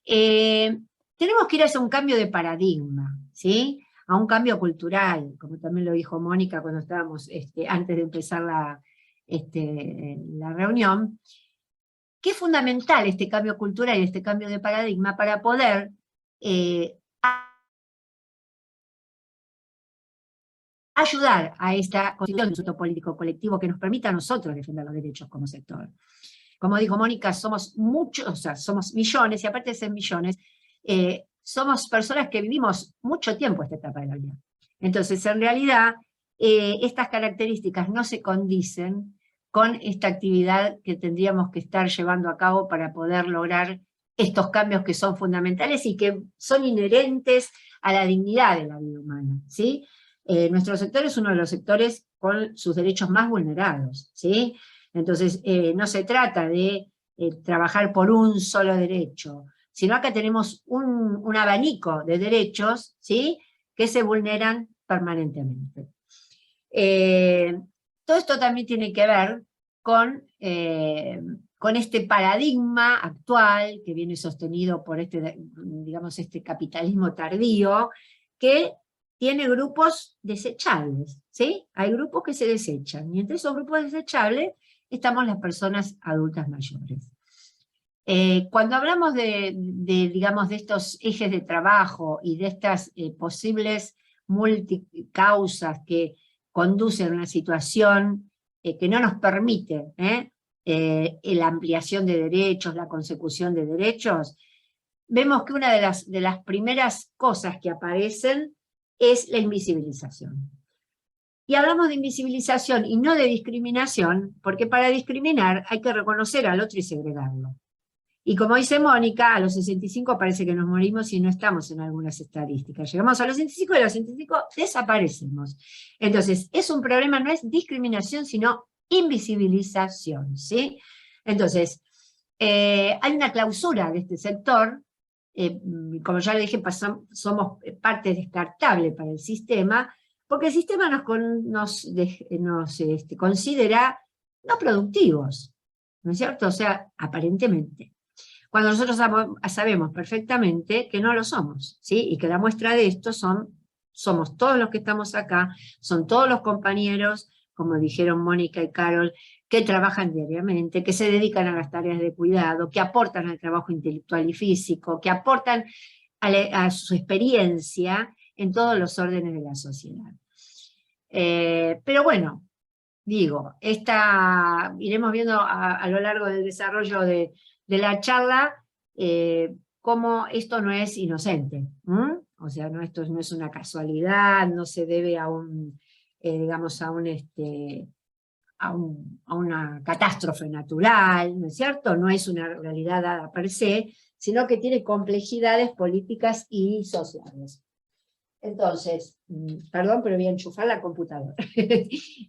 tenemos que ir hacia un cambio de paradigma, ¿sí?, a un cambio cultural, como también lo dijo Mónica cuando estábamos, antes de empezar la reunión, que es fundamental este cambio cultural y este cambio de paradigma para poder ayudar a esta constitución de un sujeto político colectivo que nos permita a nosotros defender los derechos como sector. Como dijo Mónica, somos muchos, o sea, somos millones, y aparte de ser millones, somos personas que vivimos mucho tiempo esta etapa de la vida. Entonces, en realidad, estas características no se condicen con esta actividad que tendríamos que estar llevando a cabo para poder lograr estos cambios que son fundamentales y que son inherentes a la dignidad de la vida humana, ¿sí? Nuestro sector es uno de los sectores con sus derechos más vulnerados, ¿sí? Entonces, no se trata de trabajar por un solo derecho, sino acá tenemos un abanico de derechos, ¿sí?, que se vulneran permanentemente. Todo esto también tiene que ver con este paradigma actual que viene sostenido por digamos, este capitalismo tardío, que tiene grupos desechables, ¿sí? Hay grupos que se desechan, y entre esos grupos desechables estamos las personas adultas mayores. Cuando hablamos digamos, de estos ejes de trabajo y de estas posibles multicausas que conducen a una situación que no nos permite la ampliación de derechos, la consecución de derechos, vemos que una de las primeras cosas que aparecen es la invisibilización. Y hablamos de invisibilización y no de discriminación, porque para discriminar hay que reconocer al otro y segregarlo. Y como dice Mónica, a los 65 parece que nos morimos y no estamos en algunas estadísticas. Llegamos a los 65 y a los 65 desaparecemos. Entonces, es un problema, no es discriminación, sino invisibilización, ¿sí? Entonces, hay una clausura de este sector, como ya le dije, somos parte descartable para el sistema, porque el sistema nos considera no productivos, ¿no es cierto? O sea, aparentemente. Cuando nosotros sabemos perfectamente que no lo somos, ¿sí? Y que la muestra de esto somos todos los que estamos acá, son todos los compañeros, como dijeron Mónica y Carol, que trabajan diariamente, que se dedican a las tareas de cuidado, que aportan al trabajo intelectual y físico, que aportan a su experiencia en todos los órdenes de la sociedad. Pero bueno, digo, iremos viendo a lo largo del desarrollo de la charla cómo esto no es inocente. O sea, esto no es una casualidad, no se debe a digamos, a a una catástrofe natural, ¿no es cierto? No es una realidad dada per se, sino que tiene complejidades políticas y sociales. Entonces, perdón, pero voy a enchufar la computadora.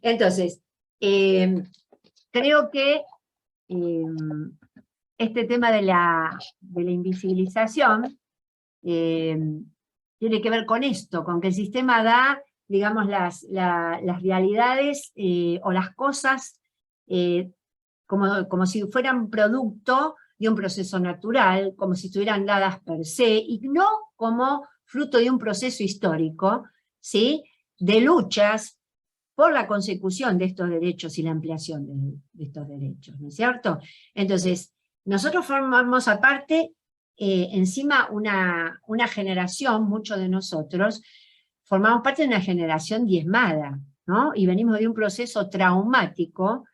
Entonces, creo que este tema de la invisibilización tiene que ver con esto, con que el sistema da, digamos, las realidades o las cosas como si fueran producto de un proceso natural, como si estuvieran dadas per se, y no como fruto de un proceso histórico, ¿sí?, de luchas por la consecución de estos derechos y la ampliación de estos derechos, ¿no es cierto? Entonces, nosotros formamos aparte, encima una generación, muchos de nosotros, formamos parte de una generación diezmada, ¿no? Y venimos de un proceso traumático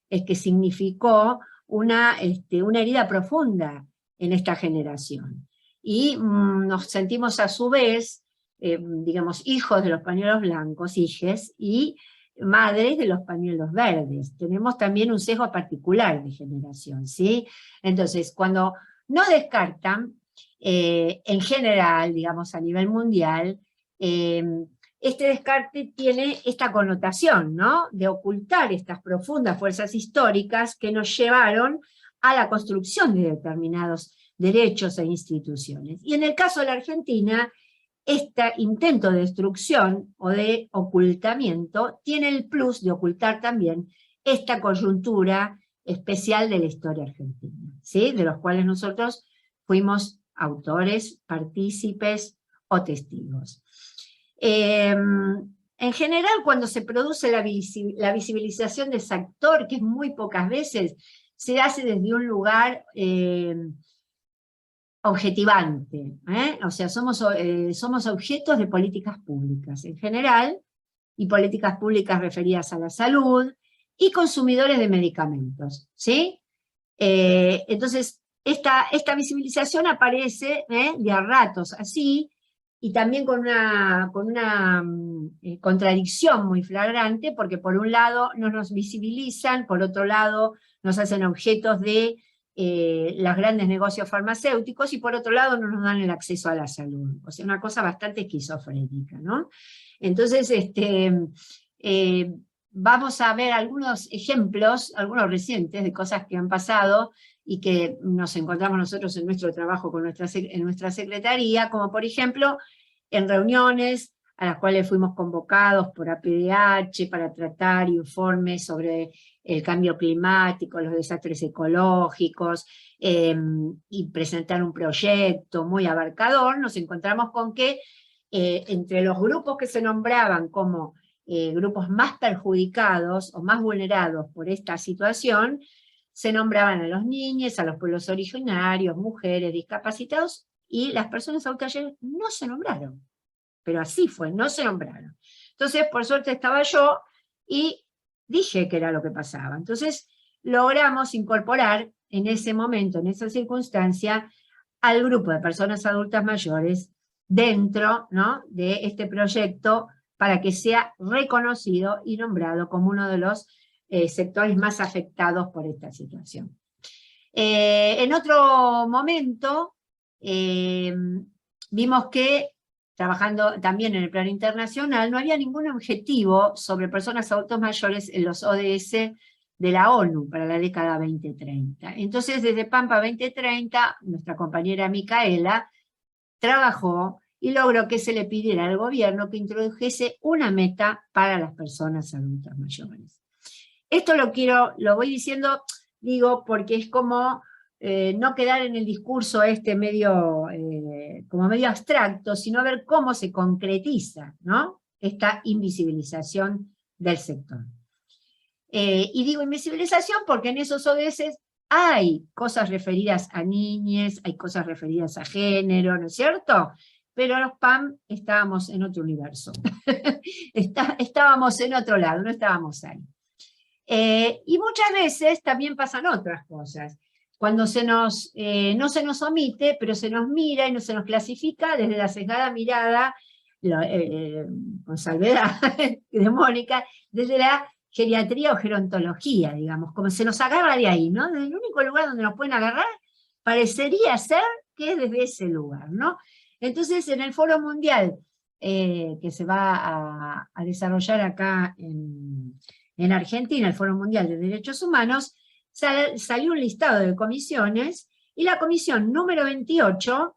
que significó una herida profunda en esta generación. Y nos sentimos a su vez, digamos, hijos de los pañuelos blancos, hijes, y madres de los pañuelos verdes. Tenemos también un sesgo particular de generación, ¿sí? Entonces, cuando no descartan, en general, digamos, a nivel mundial, este descarte tiene esta connotación, ¿no?, de ocultar estas profundas fuerzas históricas que nos llevaron a la construcción de determinados derechos e instituciones. Y en el caso de la Argentina, este intento de destrucción o de ocultamiento tiene el plus de ocultar también esta coyuntura especial de la historia argentina, ¿sí?, de los cuales nosotros fuimos autores, partícipes o testigos. En general, cuando se produce la visibilización de ese actor, que es muy pocas veces, se hace desde un lugar objetivante, o sea, somos objetos de políticas públicas en general, y políticas públicas referidas a la salud, y consumidores de medicamentos, ¿sí? Entonces, esta visibilización aparece de a ratos así, y también con una contradicción muy flagrante, porque por un lado no nos visibilizan, por otro lado nos hacen objetos de los grandes negocios farmacéuticos, y por otro lado no nos dan el acceso a la salud. O sea, una cosa bastante esquizofrénica, ¿no? Entonces, vamos a ver algunos ejemplos, algunos recientes, de cosas que han pasado y que nos encontramos nosotros en nuestro trabajo en nuestra secretaría, como por ejemplo en reuniones a las cuales fuimos convocados por APDH para tratar informes sobre el cambio climático, los desastres ecológicos, y presentar un proyecto muy abarcador. Nos encontramos con que entre los grupos que se nombraban como grupos más perjudicados o más vulnerados por esta situación, se nombraban a los niños, a los pueblos originarios, mujeres, discapacitados, y las personas autoayudadoras no se nombraron. Pero así fue, no se nombraron. Entonces, por suerte estaba yo, y dije que era lo que pasaba. Entonces, logramos incorporar en ese momento, en esa circunstancia, al grupo de personas adultas mayores dentro, ¿no?, de este proyecto, para que sea reconocido y nombrado como uno de los sectores más afectados por esta situación. En otro momento, vimos que, trabajando también en el plano internacional, no había ningún objetivo sobre personas adultos mayores en los ODS de la ONU para la década 2030. Entonces, desde Pampa 2030, nuestra compañera Micaela trabajó y logró que se le pidiera al gobierno que introdujese una meta para las personas adultas mayores. Esto lo voy diciendo, digo, porque es como no quedar en el discurso como medio abstracto, sino ver cómo se concretiza, ¿no?, esta invisibilización del sector. Y digo invisibilización porque en esos ODS hay cosas referidas a niñes, hay cosas referidas a género, ¿no es cierto? Pero los PAM estábamos en otro universo. Estábamos en otro lado, no estábamos ahí. Y muchas veces también pasan otras cosas. Cuando no se nos omite, pero se nos mira y no se nos clasifica desde la sesgada mirada, con salvedad de Mónica, desde la geriatría o gerontología, digamos, como se nos agarra de ahí, ¿no? Desde el único lugar donde nos pueden agarrar, parecería ser que es desde ese lugar, ¿no? Entonces, en el Foro Mundial, que se va a desarrollar acá en Argentina, el Foro Mundial de Derechos Humanos, salió un listado de comisiones, y la comisión número 28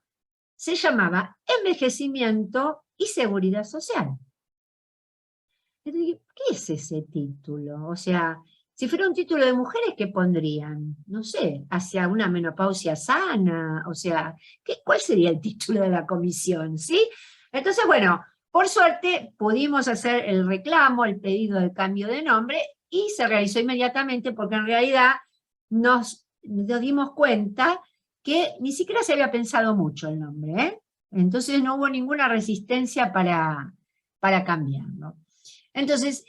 se llamaba Envejecimiento y Seguridad Social. Entonces, ¿qué es ese título? O sea, si fuera un título de mujeres, ¿qué pondrían? No sé, hacia una menopausia sana, o sea, ¿cuál sería el título de la comisión? ¿Sí? Entonces, bueno, por suerte pudimos hacer el reclamo, el pedido de cambio de nombre, y se realizó inmediatamente, porque en realidad nos dimos cuenta que ni siquiera se había pensado mucho el nombre, ¿eh? Entonces no hubo ninguna resistencia para cambiarlo. Entonces,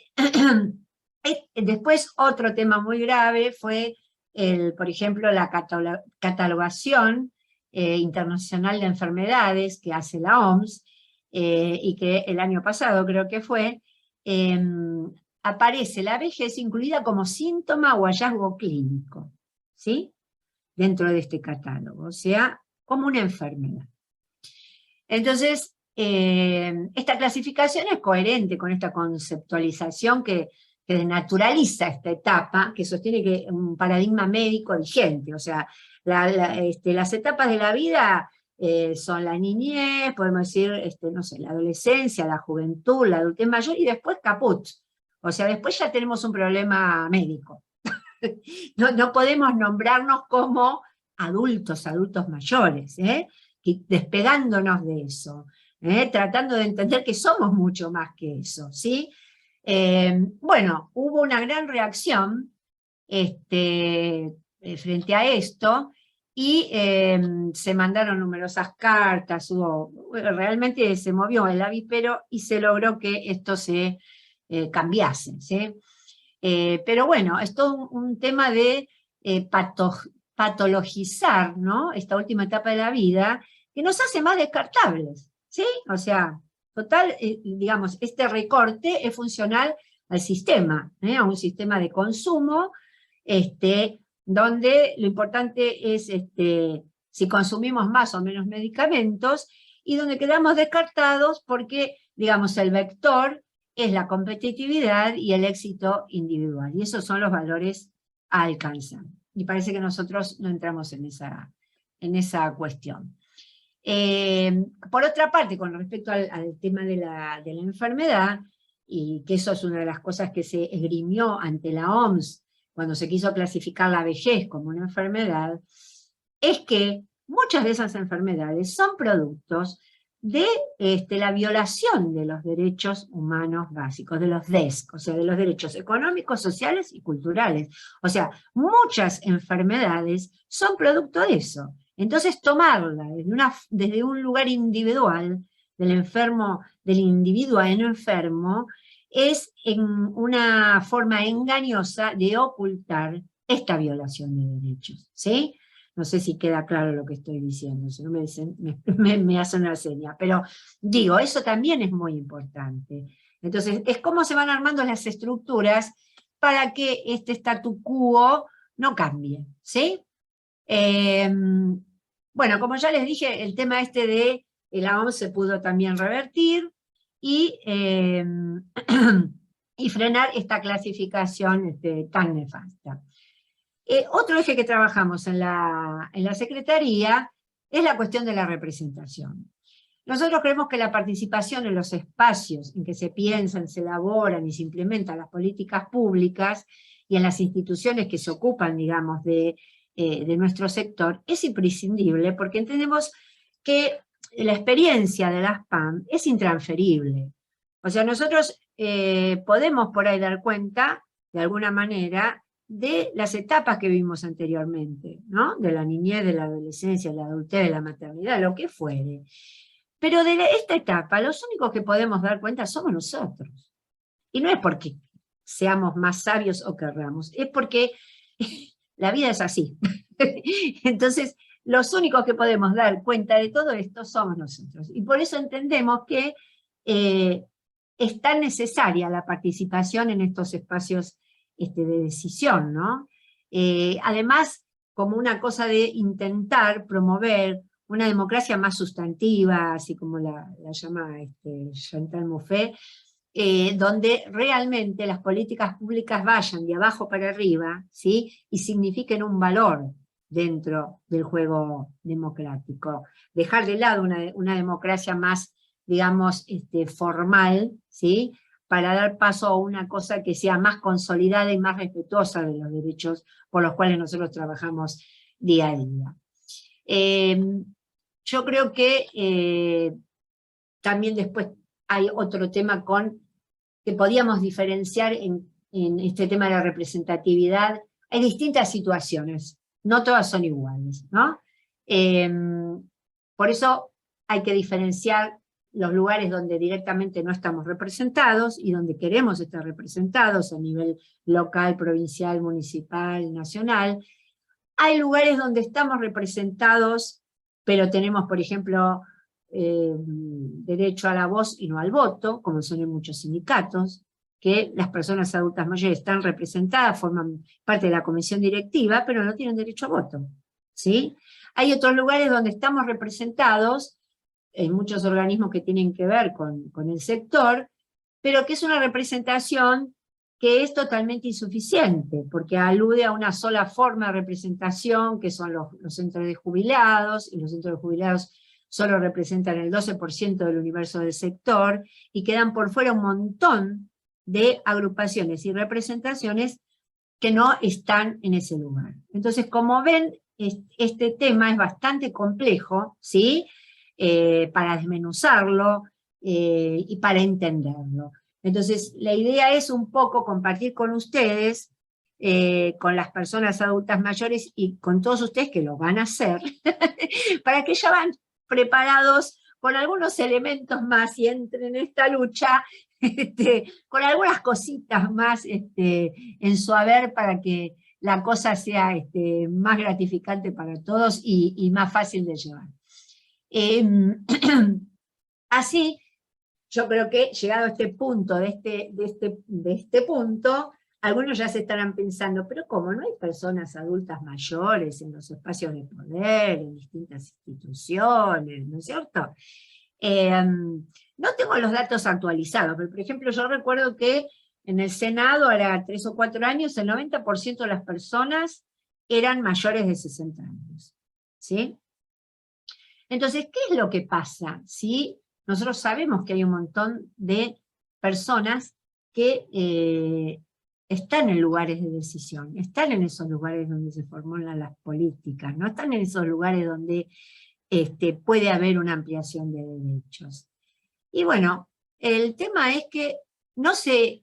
después otro tema muy grave fue, por ejemplo, la catalogación internacional de enfermedades que hace la OMS, y que el año pasado creo que fue, aparece la vejez incluida como síntoma o hallazgo clínico, ¿sí? Dentro de este catálogo, o sea, como una enfermedad. Entonces, esta clasificación es coherente con esta conceptualización que naturaliza esta etapa, que sostiene que un paradigma médico vigente, o sea, las etapas de la vida son la niñez, podemos decir, no sé, la adolescencia, la juventud, la adultez mayor, y después caput. O sea, después ya tenemos un problema médico. No podemos nombrarnos como adultos mayores, despegándonos de eso, tratando de entender que somos mucho más que eso, ¿sí? Bueno, hubo una gran reacción frente a esto, y se mandaron numerosas cartas, realmente se movió el avispero y se logró que esto se cambiase, ¿sí? Pero bueno, es todo un tema de patologizar, ¿no? Esta última etapa de la vida, que nos hace más descartables, ¿sí? O sea, total, digamos, este recorte es funcional al sistema, a un sistema de consumo, donde lo importante es si consumimos más o menos medicamentos, y donde quedamos descartados porque, digamos, el vector es la competitividad y el éxito individual, y esos son los valores a alcanzar. Y parece que nosotros no entramos en esa cuestión. Por otra parte, con respecto al tema de la enfermedad, y que eso es una de las cosas que se esgrimió ante la OMS cuando se quiso clasificar la vejez como una enfermedad, es que muchas de esas enfermedades son productos de la violación de los derechos humanos básicos, de los DESC, o sea, de los derechos económicos, sociales y culturales. O sea, muchas enfermedades son producto de eso. Entonces, tomarla desde un lugar individual, del enfermo, del individuo enfermo, es una forma engañosa de ocultar esta violación de derechos, ¿sí? No sé si queda claro lo que estoy diciendo, si no me dicen, me hacen una seña, pero digo, eso también es muy importante. Entonces, es cómo se van armando las estructuras para que este statu quo no cambie, ¿sí? Bueno, como ya les dije, el tema de la OMS se pudo también revertir, y frenar esta clasificación tan nefasta. Otro eje que trabajamos en la Secretaría es la cuestión de la representación. Nosotros creemos que la participación en los espacios en que se piensan, se elaboran y se implementan las políticas públicas, y en las instituciones que se ocupan, digamos, de nuestro sector, es imprescindible, porque entendemos que la experiencia de las PAM es intransferible. O sea, nosotros podemos por ahí dar cuenta, de alguna manera, de las etapas que vimos anteriormente, ¿no? De la niñez, de la adolescencia, de la adultez, de la maternidad, lo que fuere. Pero de esta etapa, los únicos que podemos dar cuenta somos nosotros. Y no es porque seamos más sabios o querramos, es porque la vida es así. Entonces, los únicos que podemos dar cuenta de todo esto somos nosotros. Y por eso entendemos que es tan necesaria la participación en estos espacios de decisión, ¿no? Además, como una cosa de intentar promover una democracia más sustantiva, así como la llama Chantal Mouffe, donde realmente las políticas públicas vayan de abajo para arriba, ¿sí? Y signifiquen un valor dentro del juego democrático. Dejar de lado una democracia más, digamos, formal, ¿sí? Para dar paso a una cosa que sea más consolidada y más respetuosa de los derechos por los cuales nosotros trabajamos día a día. Yo creo que también después hay otro tema que podíamos diferenciar en este tema de la representatividad. Hay distintas situaciones, no todas son iguales, ¿no? Por eso hay que diferenciar los lugares donde directamente no estamos representados y donde queremos estar representados a nivel local, provincial, municipal, nacional. Hay lugares donde estamos representados, pero tenemos, por ejemplo, derecho a la voz y no al voto, como son en muchos sindicatos, que las personas adultas mayores están representadas, forman parte de la comisión directiva, pero no tienen derecho a voto, ¿sí? Hay otros lugares donde estamos representados, en muchos organismos que tienen que ver con el sector, pero que es una representación que es totalmente insuficiente, porque alude a una sola forma de representación, que son los centros de jubilados, y los centros de jubilados solo representan el 12% del universo del sector, y quedan por fuera un montón de agrupaciones y representaciones que no están en ese lugar. Entonces, como ven, este tema es bastante complejo, ¿sí? Para desmenuzarlo y para entenderlo. Entonces, la idea es un poco compartir con ustedes, con las personas adultas mayores y con todos ustedes que lo van a hacer, para que ya van preparados con algunos elementos más y entren en esta lucha con algunas cositas más en su haber para que la cosa sea más gratificante para todos y más fácil de llevar. Así, yo creo que llegado a este punto, de este punto, algunos ya se estarán pensando, pero ¿cómo no hay personas adultas mayores en los espacios de poder, en distintas instituciones, ¿no es cierto? No tengo los datos actualizados, pero por ejemplo yo recuerdo que en el Senado, ahora 3 o 4 años, el 90% de las personas eran mayores de 60 años, ¿sí? Entonces, ¿qué es lo que pasa? ¿Sí? Nosotros sabemos que hay un montón de personas que están en lugares de decisión, están en esos lugares donde se formulan las políticas, no están en esos lugares donde puede haber una ampliación de derechos. Y bueno, el tema es que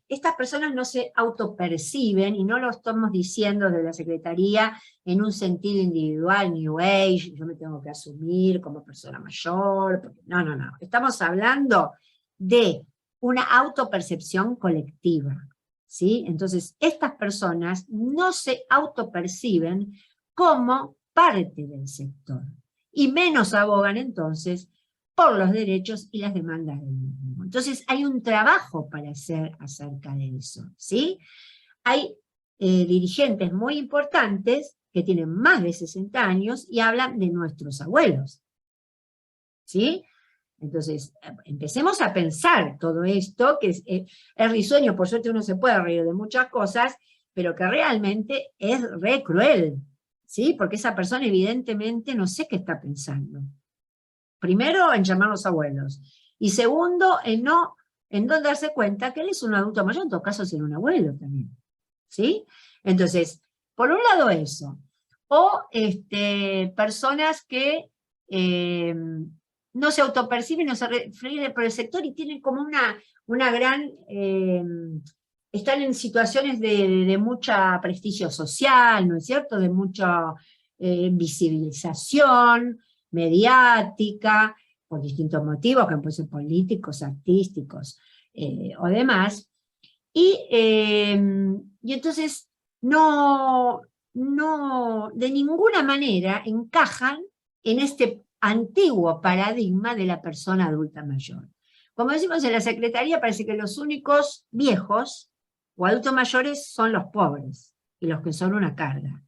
estas personas no se autoperciben, y no lo estamos diciendo desde la Secretaría en un sentido individual, New Age, yo me tengo que asumir como persona mayor, porque no. Estamos hablando de una autopercepción colectiva, ¿sí? Entonces, estas personas no se autoperciben como parte del sector, y menos abogan entonces por los derechos y las demandas del mismo. Entonces hay un trabajo para hacer acerca de eso, ¿sí? Hay dirigentes muy importantes que tienen más de 60 años y hablan de nuestros abuelos, ¿sí? Entonces, empecemos a pensar todo esto, que es risueño, por suerte uno se puede reír de muchas cosas, pero que realmente es re cruel, ¿sí? Porque esa persona evidentemente no sé qué está pensando. Primero, en llamar a los abuelos. Y segundo, en no darse cuenta que él es un adulto mayor, en todo caso ser un abuelo también, ¿sí? Entonces, por un lado eso. O personas que no se autoperciben, no se refieren por el sector y tienen como una gran... están en situaciones de mucha prestigio social, ¿no es cierto? De mucha visibilización mediática, por distintos motivos, que pueden ser políticos, artísticos o demás, y entonces no de ninguna manera encajan en este antiguo paradigma de la persona adulta mayor. Como decimos en la Secretaría, parece que los únicos viejos o adultos mayores son los pobres y los que son una carga.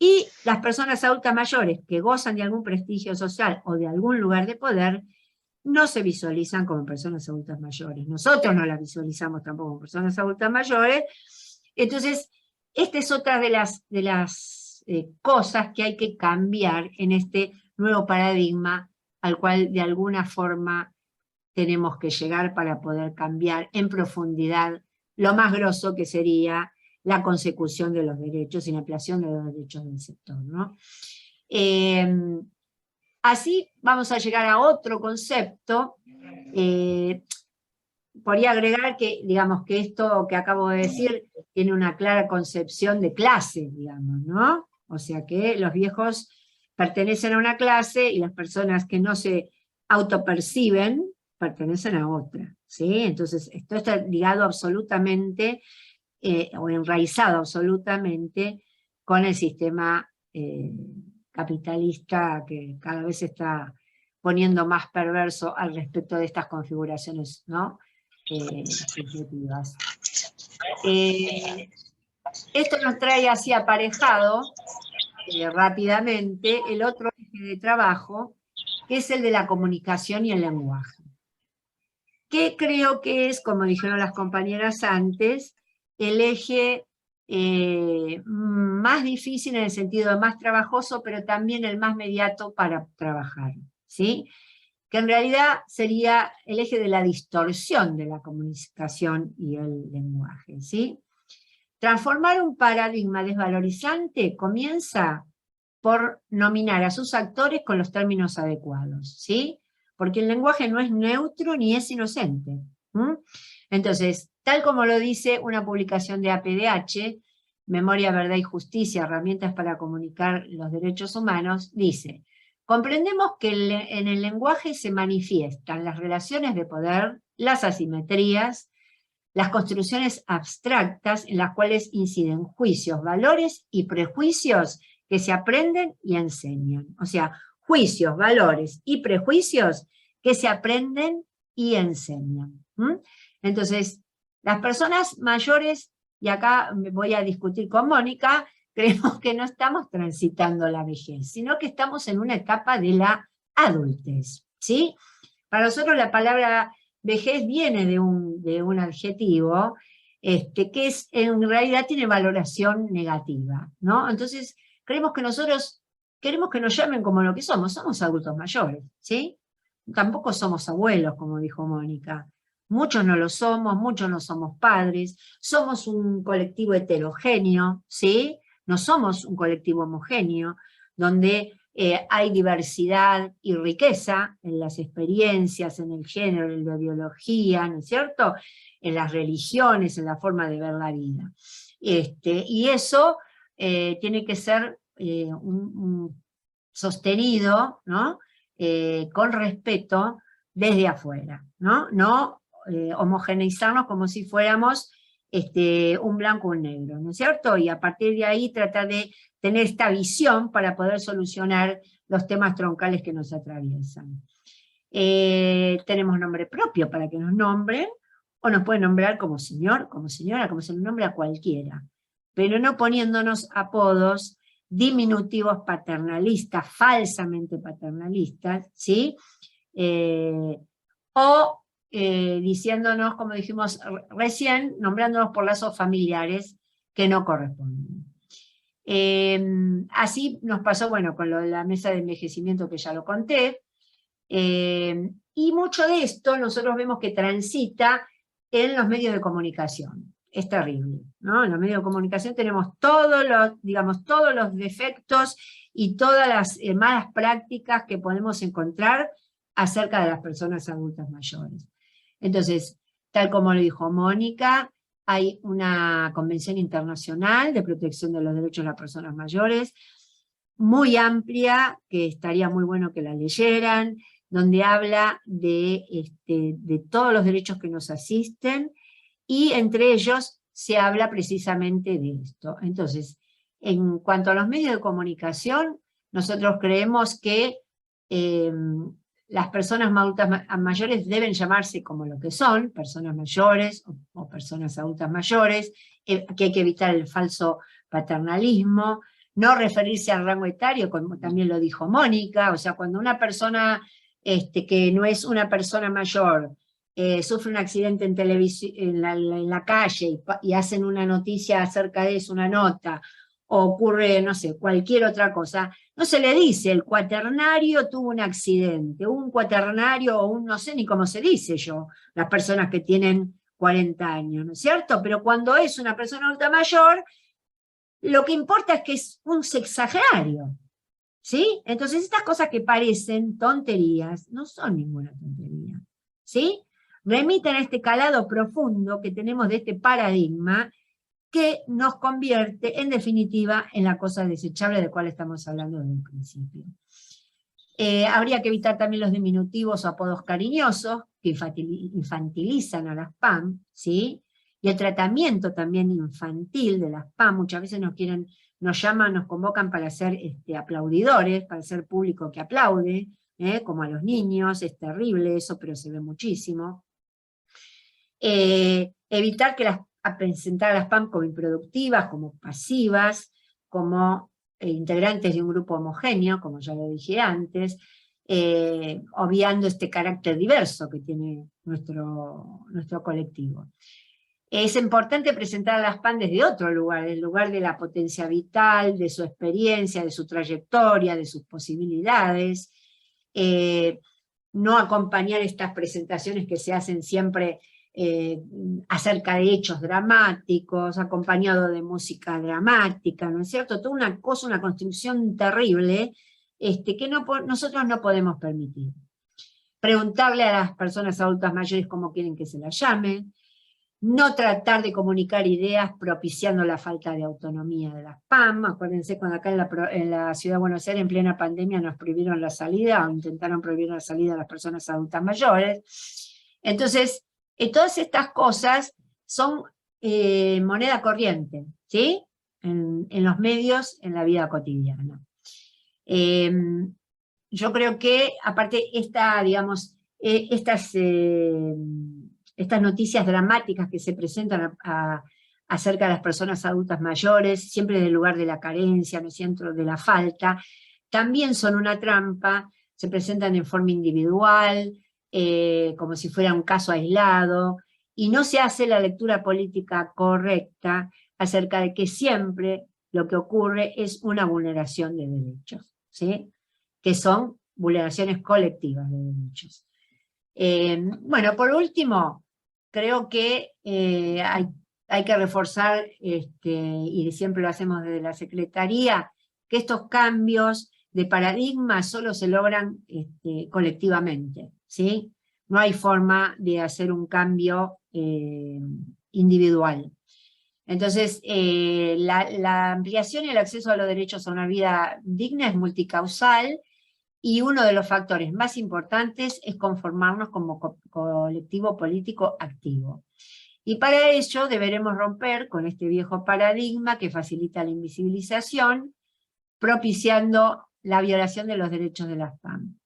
Y las personas adultas mayores que gozan de algún prestigio social o de algún lugar de poder, no se visualizan como personas adultas mayores. Nosotros no las visualizamos tampoco como personas adultas mayores. Entonces, esta es otra de las cosas que hay que cambiar en este nuevo paradigma al cual de alguna forma tenemos que llegar para poder cambiar en profundidad lo más grosso que sería la consecución de los derechos y la ampliación de los derechos del sector, ¿no? Así vamos a llegar a otro concepto. Podría agregar que, digamos, que esto que acabo de decir tiene una clara concepción de clase, digamos, ¿no? O sea que los viejos pertenecen a una clase y las personas que no se autoperciben pertenecen a otra, ¿sí? Entonces, esto está ligado absolutamente, o enraizado absolutamente con el sistema capitalista que cada vez se está poniendo más perverso al respecto de estas configuraciones, ¿no? Subjetivas. Esto nos trae así aparejado rápidamente el otro eje de trabajo, que es el de la comunicación y el lenguaje, que creo que es, como dijeron las compañeras antes, el eje más difícil en el sentido de más trabajoso, pero también el más mediato para trabajar, ¿sí? Que en realidad sería el eje de la distorsión de la comunicación y el lenguaje, ¿sí? Transformar un paradigma desvalorizante comienza por nominar a sus actores con los términos adecuados, ¿sí? Porque el lenguaje no es neutro ni es inocente. Entonces, tal como lo dice una publicación de APDH, Memoria, Verdad y Justicia, herramientas para comunicar los derechos humanos, dice: comprendemos que en el lenguaje se manifiestan las relaciones de poder, las asimetrías, las construcciones abstractas en las cuales inciden juicios, valores y prejuicios que se aprenden y enseñan. O sea, juicios, valores y prejuicios que se aprenden y enseñan. Entonces, las personas mayores, y acá voy a discutir con Mónica, creemos que no estamos transitando la vejez, sino que estamos en una etapa de la adultez, ¿sí? Para nosotros la palabra vejez viene de un adjetivo que es, en realidad tiene valoración negativa, ¿no? Entonces, creemos que nosotros queremos que nos llamen como lo que somos adultos mayores, ¿sí? Tampoco somos abuelos, como dijo Mónica. Muchos no lo somos, muchos no somos padres, somos un colectivo heterogéneo, ¿sí? No somos un colectivo homogéneo, donde hay diversidad y riqueza en las experiencias, en el género, en la biología, ¿no es cierto? En las religiones, en la forma de ver la vida. Y eso tiene que ser sostenido, ¿no? Con respeto desde afuera, ¿no? No homogeneizarnos como si fuéramos un blanco o un negro, ¿no es cierto? Y a partir de ahí tratar de tener esta visión para poder solucionar los temas troncales que nos atraviesan. Tenemos nombre propio para que nos nombren, o nos pueden nombrar como señor, como señora, como se nos nombra a cualquiera, pero no poniéndonos apodos diminutivos paternalistas, falsamente paternalistas, ¿sí? O diciéndonos, como dijimos recién, nombrándonos por lazos familiares que no corresponden. Así nos pasó, bueno, con lo de la mesa de envejecimiento que ya lo conté, y mucho de esto nosotros vemos que transita en los medios de comunicación. Es terrible, ¿no? En los medios de comunicación tenemos todos los defectos y todas las malas prácticas que podemos encontrar acerca de las personas adultas mayores. Entonces, tal como lo dijo Mónica, hay una Convención Internacional de Protección de los Derechos de las Personas Mayores, muy amplia, que estaría muy bueno que la leyeran, donde habla de todos los derechos que nos asisten, y entre ellos se habla precisamente de esto. Entonces, en cuanto a los medios de comunicación, nosotros creemos que las personas adultas mayores deben llamarse como lo que son, personas mayores o personas adultas mayores, que hay que evitar el falso paternalismo, no referirse al rango etario, como también lo dijo Mónica, o sea, cuando una persona que no es una persona mayor sufre un accidente en televisión, en la calle, y hacen una noticia acerca de eso, una nota, o ocurre, no sé, cualquier otra cosa, no se le dice el cuaternario tuvo un accidente, un cuaternario, o no sé ni cómo se dice yo, las personas que tienen 40 años, ¿no es cierto? Pero cuando es una persona adulta mayor, lo que importa es que es un sexagenario, ¿sí? Entonces estas cosas que parecen tonterías, no son ninguna tontería, ¿sí? Remiten a este calado profundo que tenemos de este paradigma, que nos convierte, en definitiva, en la cosa desechable de la cual estamos hablando desde el principio. Habría que evitar también los diminutivos o apodos cariñosos, que infantilizan a las PAM, ¿sí? Y el tratamiento también infantil de las PAM, muchas veces nos llaman, nos convocan para ser aplaudidores, para ser público que aplaude, como a los niños, es terrible eso, pero se ve muchísimo. Evitar a presentar a las PAM como improductivas, como pasivas, como integrantes de un grupo homogéneo, como ya lo dije antes, obviando este carácter diverso que tiene nuestro colectivo. Es importante presentar a las PAM desde otro lugar, el lugar de la potencia vital, de su experiencia, de su trayectoria, de sus posibilidades, no acompañar estas presentaciones que se hacen siempre acerca de hechos dramáticos, acompañado de música dramática, ¿no es cierto? Toda una cosa, una construcción terrible, que nosotros no podemos permitir. Preguntarle a las personas adultas mayores cómo quieren que se las llame, no tratar de comunicar ideas propiciando la falta de autonomía de las PAM. Acuérdense cuando acá en la ciudad de Buenos Aires, en plena pandemia, nos prohibieron la salida, o intentaron prohibir la salida a las personas adultas mayores. Entonces, todas estas cosas son moneda corriente, ¿sí? En los medios, en la vida cotidiana. Yo creo que, aparte, estas noticias dramáticas que se presentan acerca de las personas adultas mayores, siempre desde el lugar de la carencia, ¿no es cierto?, de la falta, también son una trampa, se presentan en forma individual, como si fuera un caso aislado, y no se hace la lectura política correcta acerca de que siempre lo que ocurre es una vulneración de derechos, ¿sí? Que son vulneraciones colectivas de derechos. Bueno, por último, creo que hay que reforzar, y siempre lo hacemos desde la Secretaría, que estos cambios de paradigma solo se logran colectivamente, ¿sí? No hay forma de hacer un cambio individual. Entonces, la ampliación y el acceso a los derechos a una vida digna es multicausal, y uno de los factores más importantes es conformarnos como colectivo político activo. Y para ello deberemos romper con este viejo paradigma que facilita la invisibilización, propiciando la violación de los derechos de las PAM.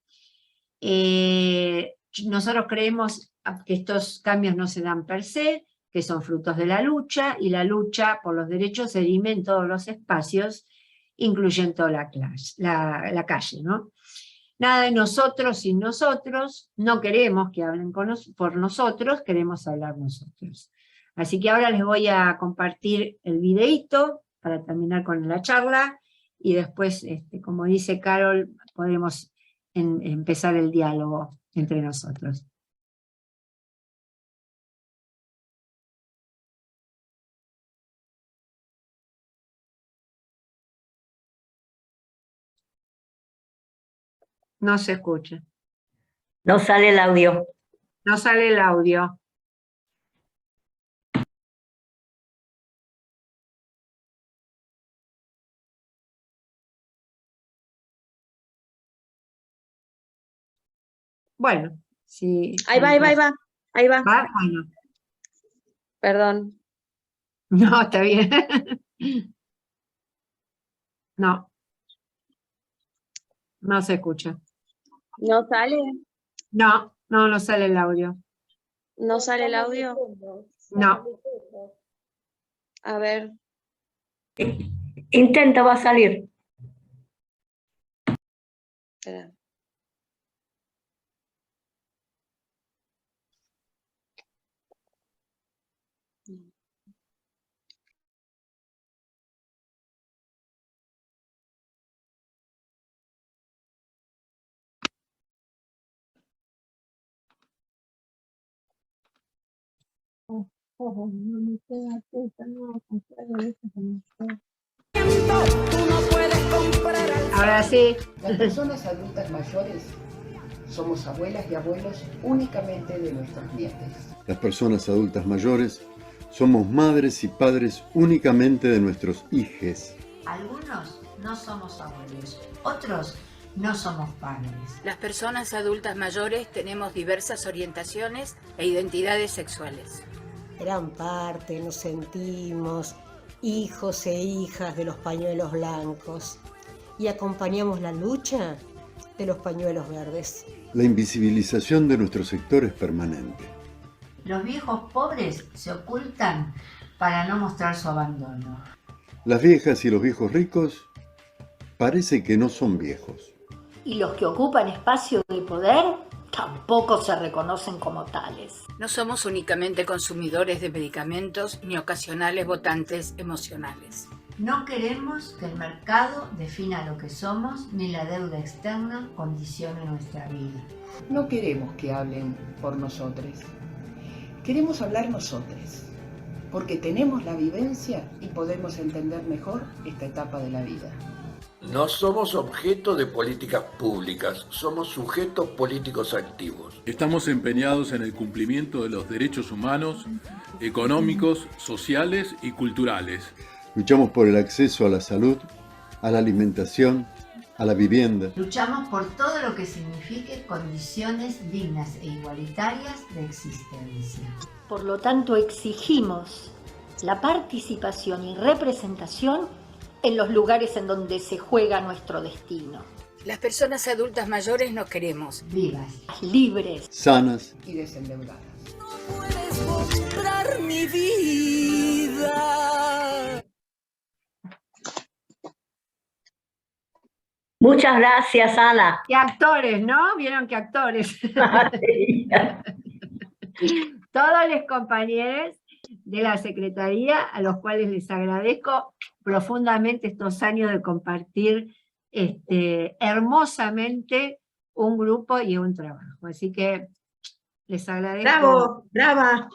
Nosotros creemos que estos cambios no se dan per se, que son frutos de la lucha, y la lucha por los derechos se dirime en todos los espacios, incluyendo la calle, ¿no? Nada de nosotros sin nosotros, no queremos que hablen por nosotros, queremos hablar nosotros. Así que ahora les voy a compartir el videíto para terminar con la charla, y después, como dice Carol, podemos empezar el diálogo entre nosotros. No se escucha. No sale el audio. No sale el audio. Bueno, sí. Ahí va. Ahí va. ¿Va? Bueno. Perdón. No, está bien. No. No se escucha. ¿No sale? No, no, no sale el audio. ¿No sale el audio? No. A ver, Intenta, va a salir. espera. Ahora sí. Las personas adultas mayores somos abuelas y abuelos únicamente de nuestros nietos. Las personas adultas mayores somos madres y padres únicamente de nuestros hijes. Algunos no somos abuelos, otros no somos padres. Las personas adultas mayores tenemos diversas orientaciones e identidades sexuales. Gran parte nos sentimos hijos e hijas de los pañuelos blancos y acompañamos la lucha de los pañuelos verdes. La invisibilización de nuestro sector es permanente. Los viejos pobres se ocultan para no mostrar su abandono. Las viejas y los viejos ricos parece que no son viejos. Y los que ocupan espacio de poder tampoco se reconocen como tales. No somos únicamente consumidores de medicamentos ni ocasionales votantes emocionales. No queremos que el mercado defina lo que somos, ni la deuda externa condicione nuestra vida. No queremos que hablen por nosotros. Queremos hablar nosotros, porque tenemos la vivencia y podemos entender mejor esta etapa de la vida. No somos objeto de políticas públicas, somos sujetos políticos activos. Estamos empeñados en el cumplimiento de los derechos humanos, económicos, sociales y culturales. Luchamos por el acceso a la salud, a la alimentación, a la vivienda. Luchamos por todo lo que signifique condiciones dignas e igualitarias de existencia. Por lo tanto, exigimos la participación y representación en los lugares en donde se juega nuestro destino. Las personas adultas mayores nos queremos vivas, libres, sanas y desendeudadas. No puedes comprar mi vida. Muchas gracias, Ana. Qué actores, ¿no? Vieron qué actores. Todos los compañeros de la Secretaría, a los cuales les agradezco profundamente estos años de compartir hermosamente un grupo y un trabajo. Así que les agradezco. ¡Bravo! ¡Brava!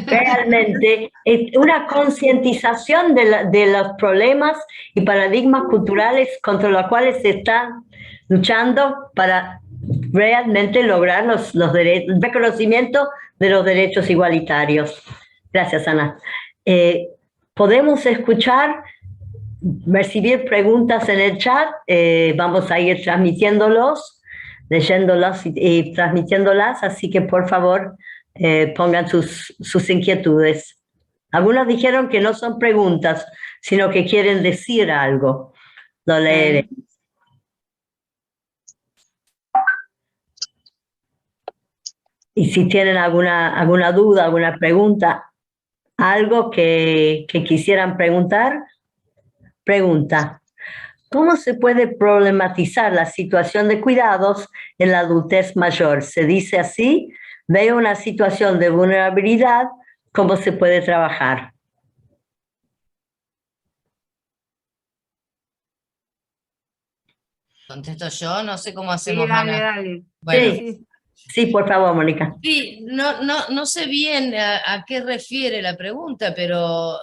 Realmente, una concientización de los problemas y paradigmas culturales contra los cuales se están luchando para realmente lograr el reconocimiento de los derechos igualitarios. Gracias, Ana. Podemos recibir preguntas en el chat. Vamos a ir transmitiéndolos, leyéndolas y transmitiéndolas, así que por favor pongan sus inquietudes. Algunos dijeron que no son preguntas, sino que quieren decir algo. Lo leeré. Y si tienen alguna duda, alguna pregunta, algo que quisieran preguntar, pregunta. ¿Cómo se puede problematizar la situación de cuidados en la adultez mayor? Se dice así, veo una situación de vulnerabilidad, ¿cómo se puede trabajar? Contesto yo, no sé cómo hacemos. Sí, dale, Ana. dale. Bueno. Sí. Sí, por favor, Mónica. Sí, no sé bien a qué refiere la pregunta, pero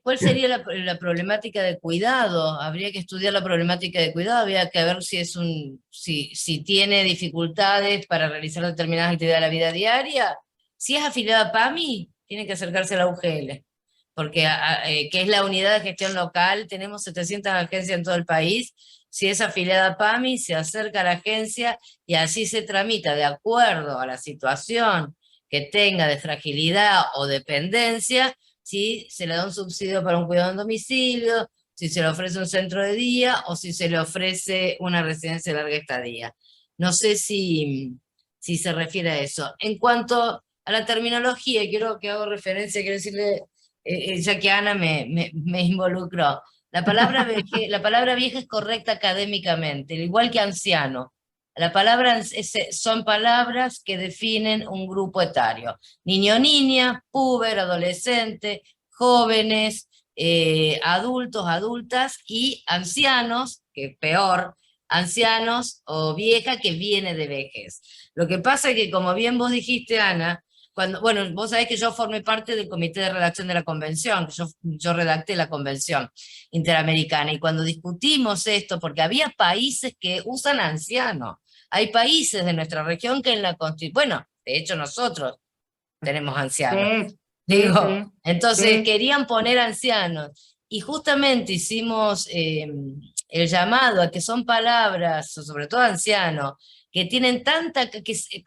¿cuál sería la problemática de cuidado? Habría que estudiar la problemática de cuidado, habría que ver si tiene dificultades para realizar determinadas actividades de la vida diaria. Si es afiliada a PAMI, tiene que acercarse a la UGL, porque que es la unidad de gestión local, tenemos 700 agencias en todo el país. Si es afiliada a PAMI, se acerca a la agencia y así se tramita de acuerdo a la situación que tenga de fragilidad o dependencia, si se le da un subsidio para un cuidado en domicilio, si se le ofrece un centro de día o si se le ofrece una residencia de larga estadía. No sé si si se refiere a eso. En cuanto a la terminología, quiero que hago referencia, quiero decirle, ya que Ana me involucró, la palabra vieja es correcta académicamente, igual que anciano. La palabra son palabras que definen un grupo etario. Niño, niña, puber, adolescente, jóvenes, adultos, adultas y ancianos, que peor, ancianos o vieja que viene de vejez. Lo que pasa es que, como bien vos dijiste, Ana, bueno, vos sabés que yo formé parte del comité de redacción de la convención, que yo redacté la convención interamericana, y cuando discutimos esto, porque había países que usan ancianos, hay países de nuestra región que en la Constitución, bueno, de hecho nosotros tenemos ancianos, Sí, digo, sí, entonces sí. querían poner ancianos, y justamente hicimos el llamado a que son palabras, sobre todo anciano, que tienen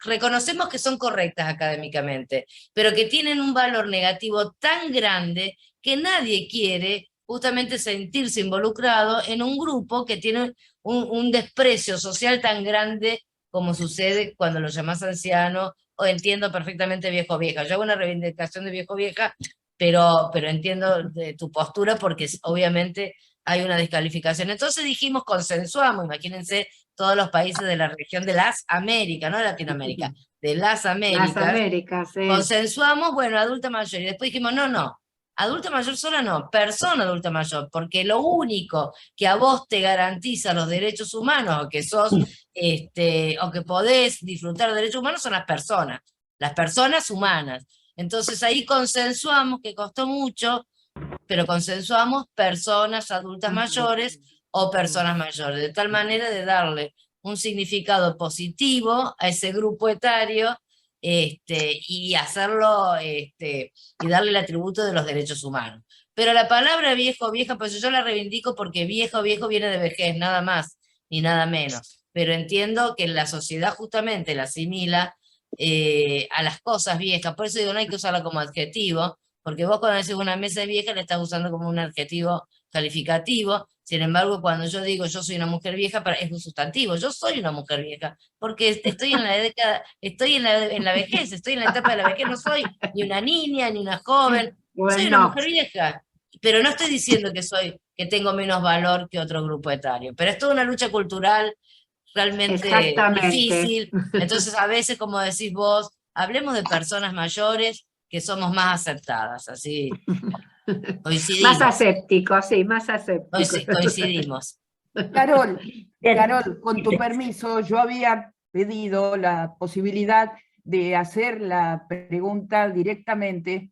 reconocemos que son correctas académicamente, pero que tienen un valor negativo tan grande que nadie quiere justamente sentirse involucrado en un grupo que tiene un desprecio social tan grande como sucede cuando lo llamas anciano, o entiendo perfectamente viejo o vieja. Yo hago una reivindicación de viejo o vieja, pero entiendo de tu postura porque obviamente hay una descalificación. Entonces dijimos, consensuamos, imagínense todos los países de la región de las Américas, no de Latinoamérica, de las Américas. Las Américas, sí. Consensuamos, bueno, adulta mayor, y después dijimos, no, adulta mayor sola no, persona adulta mayor, porque lo único que a vos te garantiza los derechos humanos, o que sos, o que podés disfrutar de derechos humanos, son las personas humanas. Entonces ahí consensuamos, que costó mucho, pero consensuamos personas adultas mayores o personas mayores, de tal manera de darle un significado positivo a ese grupo etario, y hacerlo, y darle el atributo de los derechos humanos. Pero la palabra viejo o vieja, pues yo la reivindico porque viejo o viejo viene de vejez, nada más ni nada menos. Pero entiendo que la sociedad justamente la asimila a las cosas viejas, por eso digo, no hay que usarla como adjetivo, porque vos cuando decís una mesa es vieja la estás usando como un adjetivo calificativo. Sin embargo, cuando yo digo yo soy una mujer vieja, es un sustantivo, yo soy una mujer vieja, porque estoy en la década, estoy en la vejez, estoy en la etapa de la vejez, no soy ni una niña, ni una joven, soy una mujer vieja, pero no estoy diciendo que tengo menos valor que otro grupo etario, pero es toda una lucha cultural realmente difícil. Entonces a veces, como decís vos, hablemos de personas mayores que somos más aceptadas, así coincidimos. Más asépticos, sí, más asépticos. Coincidimos. Carol, con tu permiso, yo había pedido la posibilidad de hacer la pregunta directamente,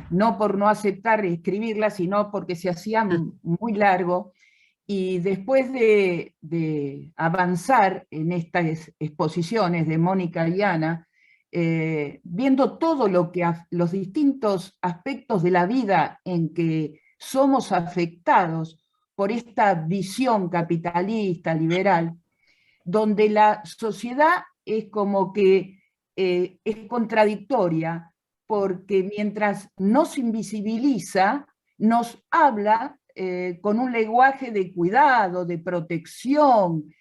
no por no aceptar escribirla, sino porque se hacía muy largo, y después de avanzar en estas exposiciones de Mónica y Ana, viendo todo los distintos aspectos de la vida en que somos afectados por esta visión capitalista, liberal, donde la sociedad es como que es contradictoria, porque mientras nos invisibiliza, nos habla con un lenguaje de cuidado, de protección,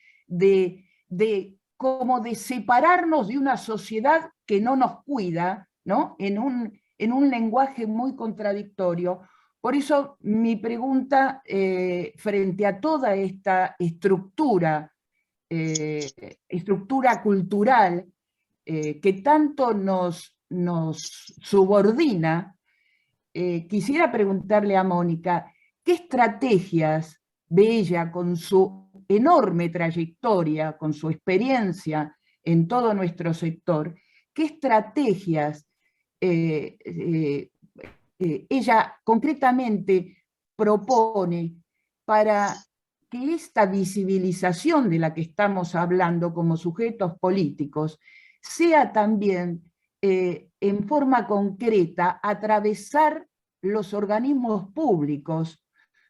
como de separarnos de una sociedad que no nos cuida, ¿no? En un lenguaje muy contradictorio. Por eso mi pregunta, frente a toda esta estructura cultural que tanto nos subordina, quisiera preguntarle a Mónica, ¿qué estrategias ve ella, con su enorme trayectoria, con su experiencia en todo nuestro sector, qué estrategias ella concretamente propone para que esta visibilización de la que estamos hablando como sujetos políticos sea también en forma concreta atravesar los organismos públicos,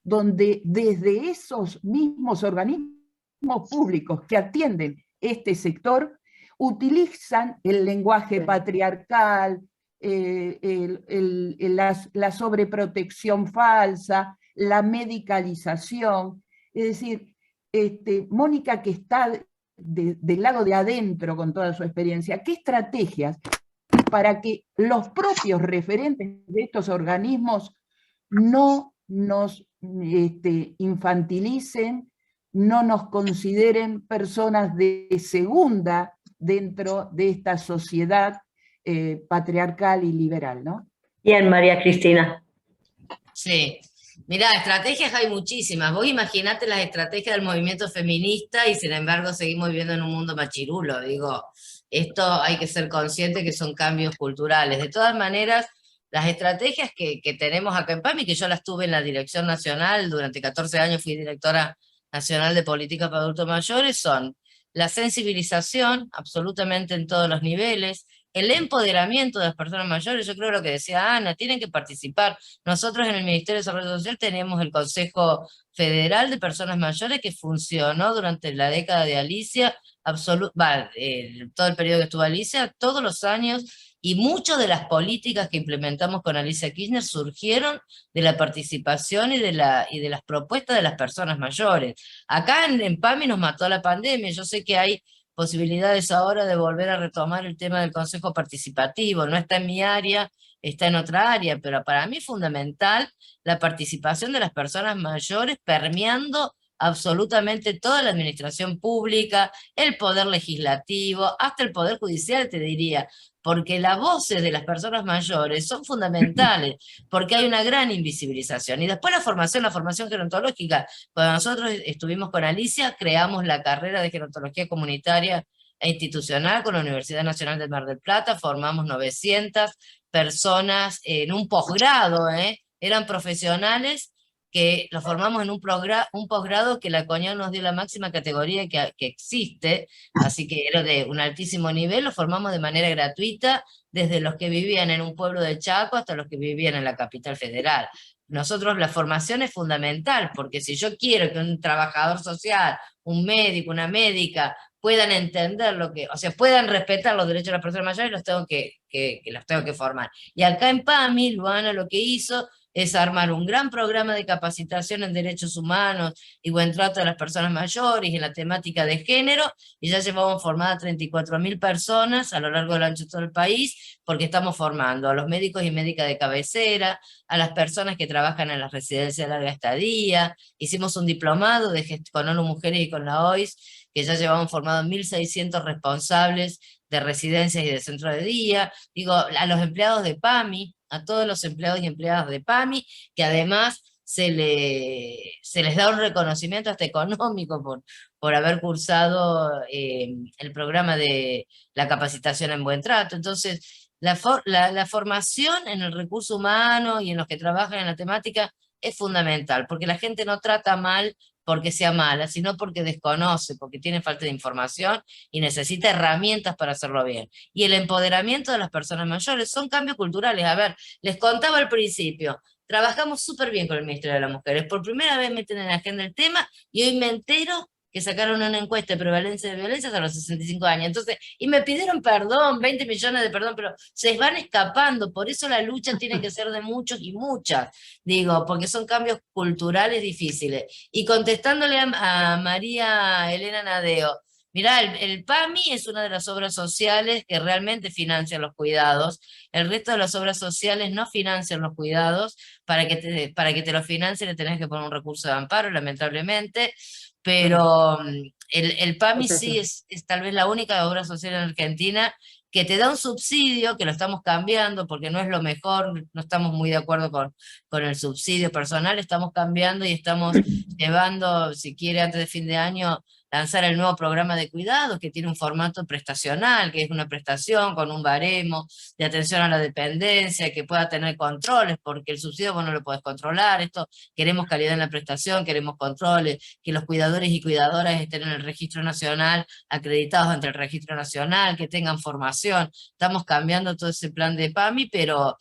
donde desde esos mismos organismos públicos que atienden este sector utilizan el lenguaje patriarcal, la sobreprotección falsa, la medicalización. Es decir, Mónica, que está del lado de adentro con toda su experiencia, ¿qué estrategias para que los propios referentes de estos organismos no nos infantilicen, no nos consideren personas de segunda dentro de esta sociedad patriarcal y liberal, ¿no? Bien, María Cristina. Sí. Mirá, estrategias hay muchísimas. Vos imaginate las estrategias del movimiento feminista y sin embargo seguimos viviendo en un mundo machirulo. Digo, esto hay que ser consciente que son cambios culturales. De todas maneras, las estrategias que tenemos acá en PAMI, que yo las tuve en la dirección nacional, durante 14 años fui directora nacional de políticas para adultos mayores, son la sensibilización, absolutamente en todos los niveles, el empoderamiento de las personas mayores. Yo creo lo que decía Ana, tienen que participar. Nosotros en el Ministerio de Desarrollo Social tenemos el Consejo Federal de Personas Mayores que funcionó durante la década de Alicia, todo el periodo que estuvo Alicia, todos los años, y muchas de las políticas que implementamos con Alicia Kirchner surgieron de la participación y de las propuestas de las personas mayores. Acá en PAMI nos mató la pandemia. Yo sé que hay posibilidades ahora de volver a retomar el tema del Consejo Participativo. No está en mi área, está en otra área, pero para mí es fundamental la participación de las personas mayores permeando absolutamente toda la administración pública, el poder legislativo, hasta el poder judicial, te diría, porque las voces de las personas mayores son fundamentales, porque hay una gran invisibilización. Y después la formación gerontológica. Cuando nosotros estuvimos con Alicia, creamos la carrera de gerontología comunitaria e institucional con la Universidad Nacional de Mar del Plata, formamos 900 personas en un posgrado, eran profesionales que los formamos en un posgrado que la CONIAC nos dio la máxima categoría que existe, así que era de un altísimo nivel. Lo formamos de manera gratuita, desde los que vivían en un pueblo del Chaco hasta los que vivían en la capital federal. Nosotros la formación es fundamental, porque si yo quiero que un trabajador social, un médico, una médica, puedan entender puedan respetar los derechos de las personas mayores, los tengo que formar. Y acá en PAMI, Luana lo que hizo es armar un gran programa de capacitación en derechos humanos y buen trato de las personas mayores y en la temática de género, y ya llevamos formadas 34.000 personas a lo largo del ancho de todo el país, porque estamos formando a los médicos y médicas de cabecera, a las personas que trabajan en las residencias de larga estadía. Hicimos un diplomado con ONU Mujeres y con la OIS, que ya llevamos formados 1.600 responsables de residencias y de centros de día. Digo, a los empleados de PAMI, a todos los empleados y empleadas de PAMI, que además se les da un reconocimiento hasta económico por haber cursado el programa de la capacitación en buen trato. Entonces, la formación en el recurso humano y en los que trabajan en la temática es fundamental, porque la gente no trata mal porque sea mala, sino porque desconoce, porque tiene falta de información y necesita herramientas para hacerlo bien. Y el empoderamiento de las personas mayores son cambios culturales. A ver, les contaba al principio, trabajamos súper bien con el Ministerio de las Mujeres, por primera vez meten en la agenda el tema, y hoy me entero que sacaron una encuesta de prevalencia de violencias a los 65 años. Entonces, y me pidieron perdón, 20 millones de perdón, pero se van escapando. Por eso la lucha tiene que ser de muchos y muchas, digo, porque son cambios culturales difíciles. Y contestándole a María Elena Nadeo, mirá, el PAMI es una de las obras sociales que realmente financian los cuidados. El resto de las obras sociales no financian los cuidados. Para que te lo financien le tenés que poner un recurso de amparo, lamentablemente. Pero el PAMI sí es tal vez la única obra social en Argentina que te da un subsidio, que lo estamos cambiando porque no es lo mejor, no estamos muy de acuerdo con el subsidio personal, estamos cambiando y estamos llevando, si quiere antes de fin de año, lanzar el nuevo programa de cuidados, que tiene un formato prestacional, que es una prestación con un baremo de atención a la dependencia, que pueda tener controles, porque el subsidio vos no lo podés controlar. Esto, queremos calidad en la prestación, queremos controles, que los cuidadores y cuidadoras estén en el registro nacional, acreditados ante el registro nacional, que tengan formación. Estamos cambiando todo ese plan de PAMI, pero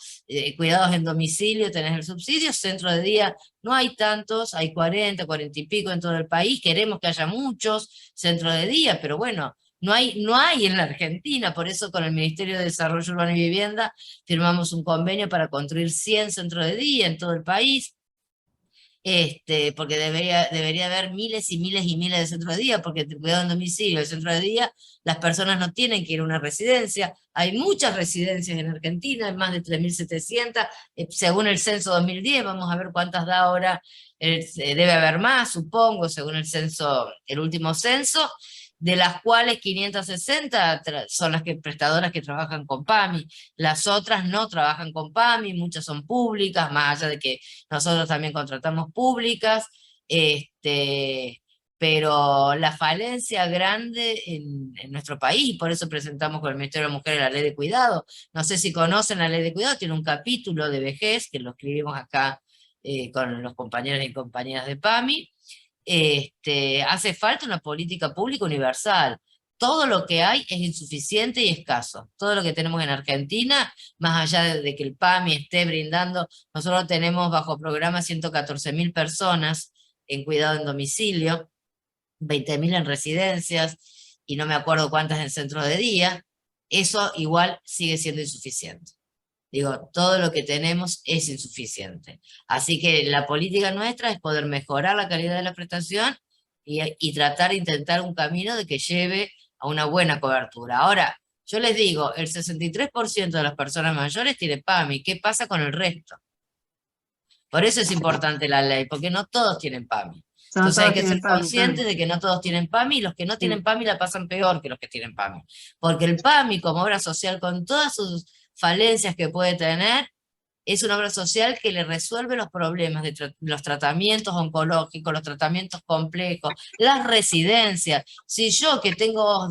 cuidados en domicilio, tenés el subsidio, centro de día, no hay tantos, hay 40 y pico en todo el país, queremos que haya muchos centros de día, pero bueno, no hay en la Argentina. Por eso con el Ministerio de Desarrollo Urbano y Vivienda firmamos un convenio para construir 100 centros de día en todo el país. porque debería haber miles y miles y miles de centros de día, porque el cuidado en domicilio, el centro de día, las personas no tienen que ir a una residencia. Hay muchas residencias en Argentina, hay más de 3.700, según el censo 2010, vamos a ver cuántas da ahora, debe haber más, supongo, según el censo, el último censo, de las cuales 560 son las prestadoras que trabajan con PAMI, las otras no trabajan con PAMI, muchas son públicas, más allá de que nosotros también contratamos públicas, pero la falencia grande en nuestro país, por eso presentamos con el Ministerio de la Mujer la Ley de Cuidado. No sé si conocen la Ley de Cuidado, tiene un capítulo de vejez, que lo escribimos acá con los compañeros y compañeras de PAMI. Hace falta una política pública universal. Todo lo que hay es insuficiente y escaso. Todo lo que tenemos en Argentina, más allá de que el PAMI esté brindando, nosotros tenemos bajo programa 114.000 personas en cuidado en domicilio, 20.000 en residencias, y no me acuerdo cuántas en centros de día. Eso igual sigue siendo insuficiente. Digo, todo lo que tenemos es insuficiente. Así que la política nuestra es poder mejorar la calidad de la prestación y tratar de intentar un camino de que lleve a una buena cobertura. Ahora, yo les digo, el 63% de las personas mayores tiene PAMI. ¿Qué pasa con el resto? Por eso es importante la ley, porque no todos tienen PAMI. Entonces hay que ser conscientes de que no todos tienen PAMI, y los que no tienen PAMI la pasan peor que los que tienen PAMI. Porque el PAMI, como obra social, con todas sus falencias que puede tener, es una obra social que le resuelve los problemas de los tratamientos oncológicos, los tratamientos complejos, las residencias. Si yo que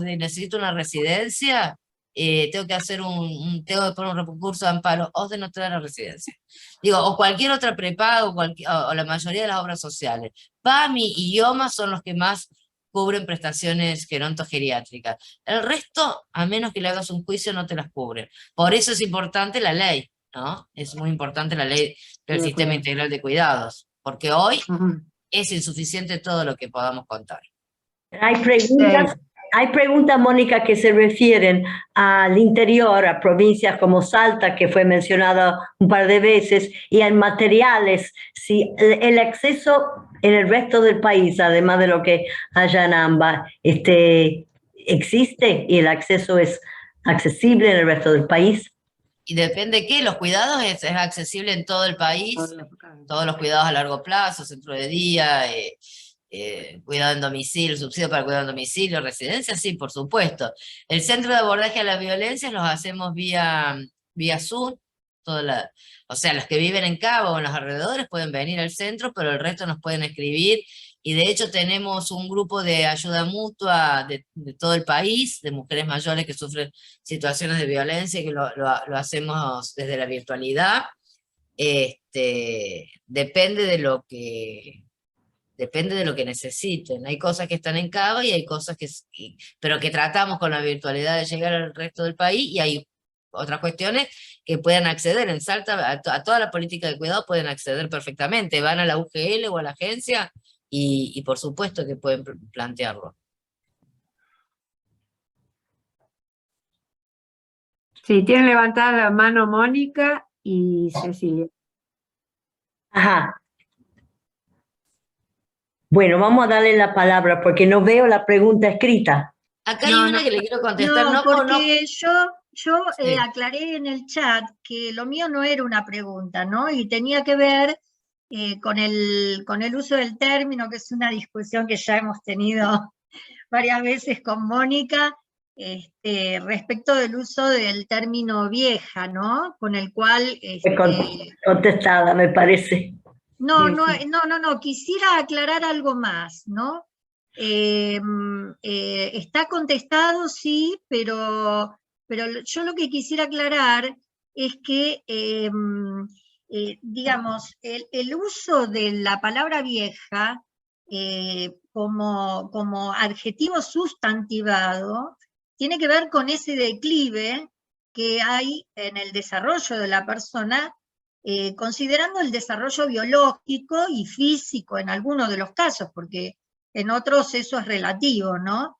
necesito una residencia, tengo que hacer tengo que poner un recurso de amparo, OSDE no te da la residencia. Digo, o cualquier otra prepago, o la mayoría de las obras sociales. PAMI y IOMA son los que más cubren prestaciones gerontogeriátricas. El resto, a menos que le hagas un juicio, no te las cubren. Por eso es importante la ley, ¿no? Es muy importante la ley del Sistema Integral de Cuidados, porque hoy es insuficiente todo lo que podamos contar. Hay preguntas, Mónica, que se refieren al interior, a provincias como Salta, que fue mencionada un par de veces, y en materiales, si el acceso en el resto del país, además de lo que haya en AMBA, existe y el acceso es accesible en el resto del país. Y depende qué, los cuidados es accesible en todo el país, todos los cuidados a largo plazo, centro de día, cuidado en domicilio, subsidio para cuidado en domicilio, residencia, sí, por supuesto. El centro de abordaje a la violencia los hacemos vía Zoom, o sea, los que viven en Cabo o en los alrededores pueden venir al centro, pero el resto nos pueden escribir, y de hecho tenemos un grupo de ayuda mutua de todo el país, de mujeres mayores que sufren situaciones de violencia, y que lo hacemos desde la virtualidad. Depende de lo que necesiten. Hay cosas que están en Cava y hay cosas pero que tratamos con la virtualidad de llegar al resto del país, y hay otras cuestiones que puedan acceder. En Salta a toda la política de cuidado pueden acceder perfectamente, van a la UGL o a la agencia y por supuesto que pueden plantearlo. Sí, tienen levantada la mano Mónica y Cecilia. Ajá. Bueno, vamos a darle la palabra porque no veo la pregunta escrita. Acá hay una que le quiero contestar. Porque yo aclaré en el chat que lo mío no era una pregunta, ¿no? Y tenía que ver con el uso del término, que es una discusión que ya hemos tenido varias veces con Mónica, respecto del uso del término vieja, ¿no? Con el cual... Contestada, me parece. No, quisiera aclarar algo más, ¿no? Está contestado, sí, pero yo lo que quisiera aclarar es que, digamos, el uso de la palabra vieja como adjetivo sustantivado tiene que ver con ese declive que hay en el desarrollo de la persona, considerando el desarrollo biológico y físico en algunos de los casos, porque en otros eso es relativo, ¿no?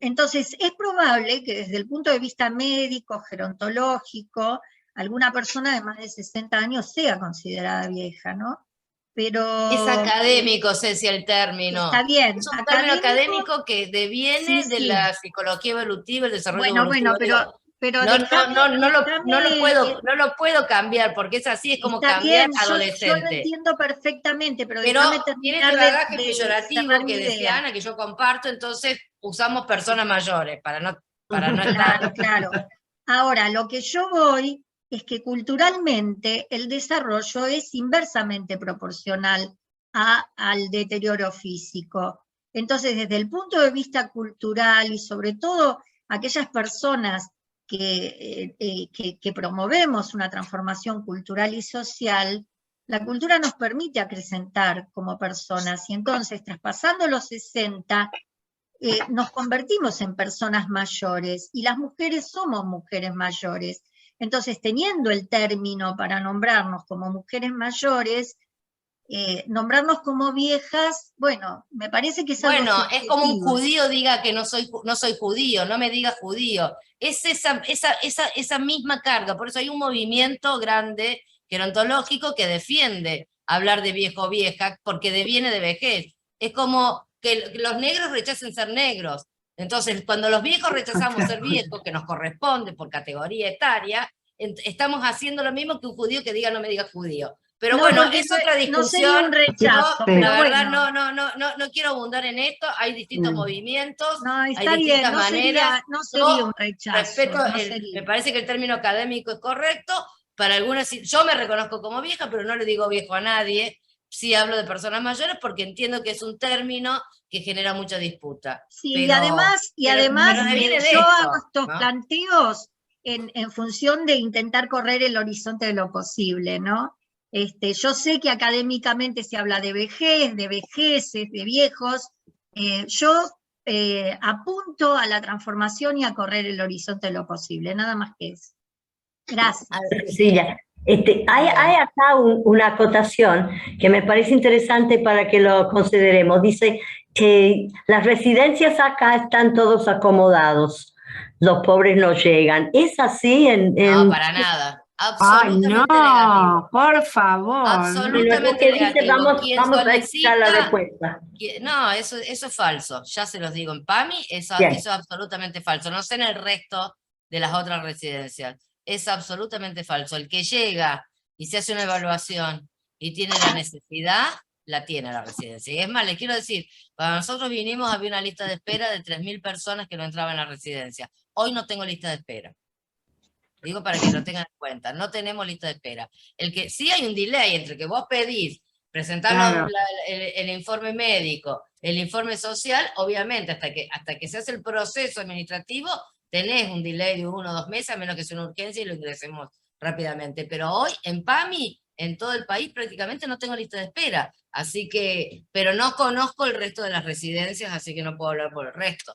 Entonces, es probable que desde el punto de vista médico, gerontológico, alguna persona de más de 60 años sea considerada vieja, ¿no? pero... Es académico, Ceci, el término. Está bien. Es un término académico que deviene de la psicología evolutiva, el desarrollo evolutivo. Pero no lo puedo cambiar, porque es así, es como cambiar adolescente. Yo lo entiendo perfectamente, pero tiene este bagaje peyorativo que decía decía Ana, que yo comparto, entonces usamos personas mayores, para no estar... Claro. Ahora, lo que yo voy es que culturalmente el desarrollo es inversamente proporcional al deterioro físico. Entonces, desde el punto de vista cultural y sobre todo aquellas personas que promovemos una transformación cultural y social, la cultura nos permite acrecentar como personas, y entonces, traspasando los 60, nos convertimos en personas mayores, y las mujeres somos mujeres mayores. Entonces, teniendo el término para nombrarnos como mujeres mayores, nombrarnos como viejas, bueno, me parece que es algo subjetivo. Es como un judío diga que no soy judío, no me diga judío. Es esa misma carga, por eso hay un movimiento grande gerontológico que defiende hablar de viejo o vieja, porque deviene de vejez. Es como que los negros rechacen ser negros. Entonces, cuando los viejos rechazamos ser viejos, que nos corresponde por categoría etaria, estamos haciendo lo mismo que un judío que diga no me diga judío. Pero no, bueno, es otra discusión. No sería un rechazo, la verdad, no quiero abundar en esto. Hay distintos movimientos, hay distintas maneras. No sería un rechazo. Respeto, me parece que el término académico es correcto. Para algunas, yo me reconozco como vieja, pero no le digo viejo a nadie. Sí hablo de personas mayores porque entiendo que es un término que genera mucha disputa. Sí, pero, y además yo hago estos planteos en función de intentar correr el horizonte de lo posible, ¿no? Yo sé que académicamente se habla de vejez, de vejeces, de viejos. Yo apunto a la transformación y a correr el horizonte de lo posible, nada más que eso. Gracias. Cecilia, hay acá una acotación que me parece interesante para que lo consideremos. Dice que las residencias acá están todos acomodados, los pobres no llegan. ¿Es así? No, para nada. Absolutamente no, negativo. Por favor. Absolutamente negativo. Vamos a escuchar la respuesta. No, eso es falso. Ya se los digo. En PAMI eso es absolutamente falso. No sé en el resto de las otras residencias. Es absolutamente falso. El que llega y se hace una evaluación y tiene la necesidad, la tiene la residencia. Y es más, les quiero decir, cuando nosotros vinimos había una lista de espera de 3.000 personas que no entraban en la residencia. Hoy no tengo lista de espera. Digo para que lo tengan en cuenta, no tenemos lista de espera. El que sí hay un delay entre que vos pedís presentar el informe médico, el informe social, obviamente hasta que se hace el proceso administrativo, tenés un delay de 1 o 2 meses, a menos que sea una urgencia y lo ingresemos rápidamente. Pero hoy en PAMI, en todo el país, prácticamente no tengo lista de espera. Así que, pero no conozco el resto de las residencias, así que no puedo hablar por el resto.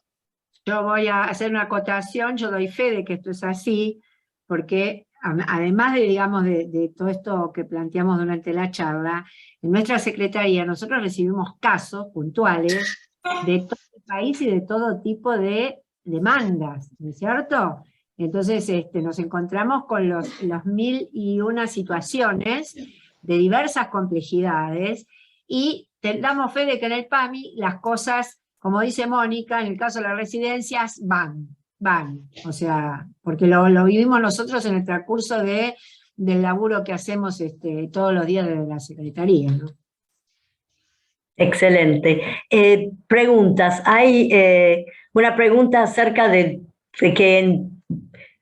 Yo voy a hacer una acotación, yo doy fe de que esto es así, porque además de, digamos, de todo esto que planteamos durante la charla, en nuestra secretaría nosotros recibimos casos puntuales de todo el país y de todo tipo de demandas, ¿no es cierto? Entonces nos encontramos con los 1001 situaciones de diversas complejidades, y damos fe de que en el PAMI las cosas, como dice Mónica, en el caso de las residencias, van, o sea, porque lo vivimos nosotros en el transcurso del laburo que hacemos todos los días desde la Secretaría, ¿no? Excelente. Preguntas. Hay una pregunta acerca de que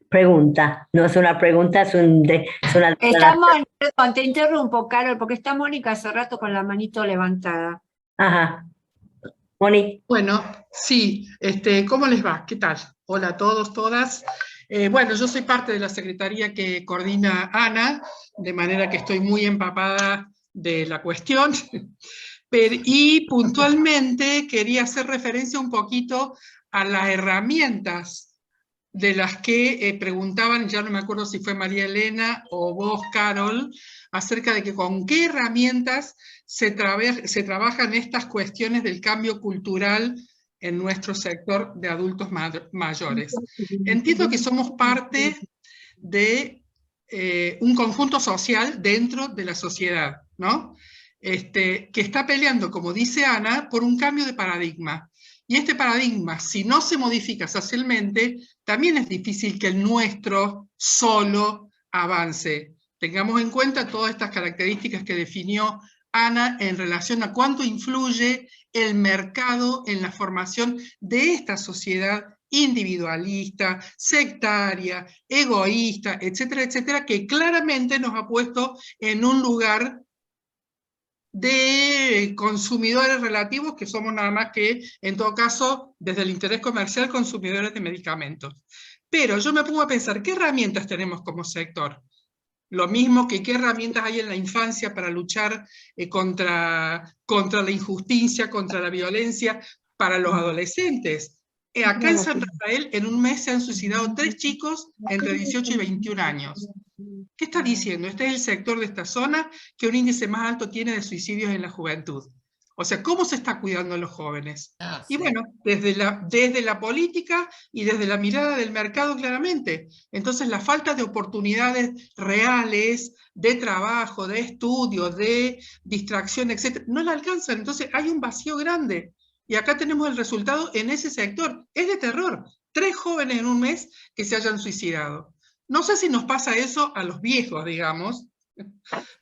pregunta, no es una pregunta, es una... Perdón, te interrumpo, Carol, porque está Mónica hace rato con la manito levantada. Ajá. Moni. Bueno, sí, ¿cómo les va? ¿Qué tal? Hola a todos, todas. Bueno, yo soy parte de la secretaría que coordina Ana, de manera que estoy muy empapada de la cuestión. Y puntualmente quería hacer referencia un poquito a las herramientas de las que preguntaban, ya no me acuerdo si fue María Elena o vos, Carol, acerca de que con qué herramientas se trabajan estas cuestiones del cambio cultural en nuestro sector de adultos mayores. Entiendo que somos parte de un conjunto social dentro de la sociedad, ¿no? que está peleando, como dice Ana, por un cambio de paradigma. Y este paradigma, si no se modifica socialmente, también es difícil que el nuestro solo avance. Tengamos en cuenta todas estas características que definió Ana en relación a cuánto influye el mercado en la formación de esta sociedad individualista, sectaria, egoísta, etcétera, etcétera, que claramente nos ha puesto en un lugar de consumidores relativos, que somos nada más que, en todo caso, desde el interés comercial, consumidores de medicamentos. Pero yo me pongo a pensar, ¿qué herramientas tenemos como sector? Lo mismo que qué herramientas hay en la infancia para luchar contra la injusticia, contra la violencia, para los adolescentes. Acá en San Rafael, en un mes se han suicidado 3 chicos entre 18 y 21 años. ¿Qué está diciendo? Este es el sector de esta zona que un índice más alto tiene de suicidios en la juventud. O sea, ¿cómo se está cuidando a los jóvenes? Y bueno, desde la política y desde la mirada del mercado claramente. Entonces la falta de oportunidades reales, de trabajo, de estudio, de distracción, etc., no la alcanzan. Entonces hay un vacío grande. Y acá tenemos el resultado en ese sector. Es de terror. 3 jóvenes en un mes que se hayan suicidado. No sé si nos pasa eso a los viejos, digamos,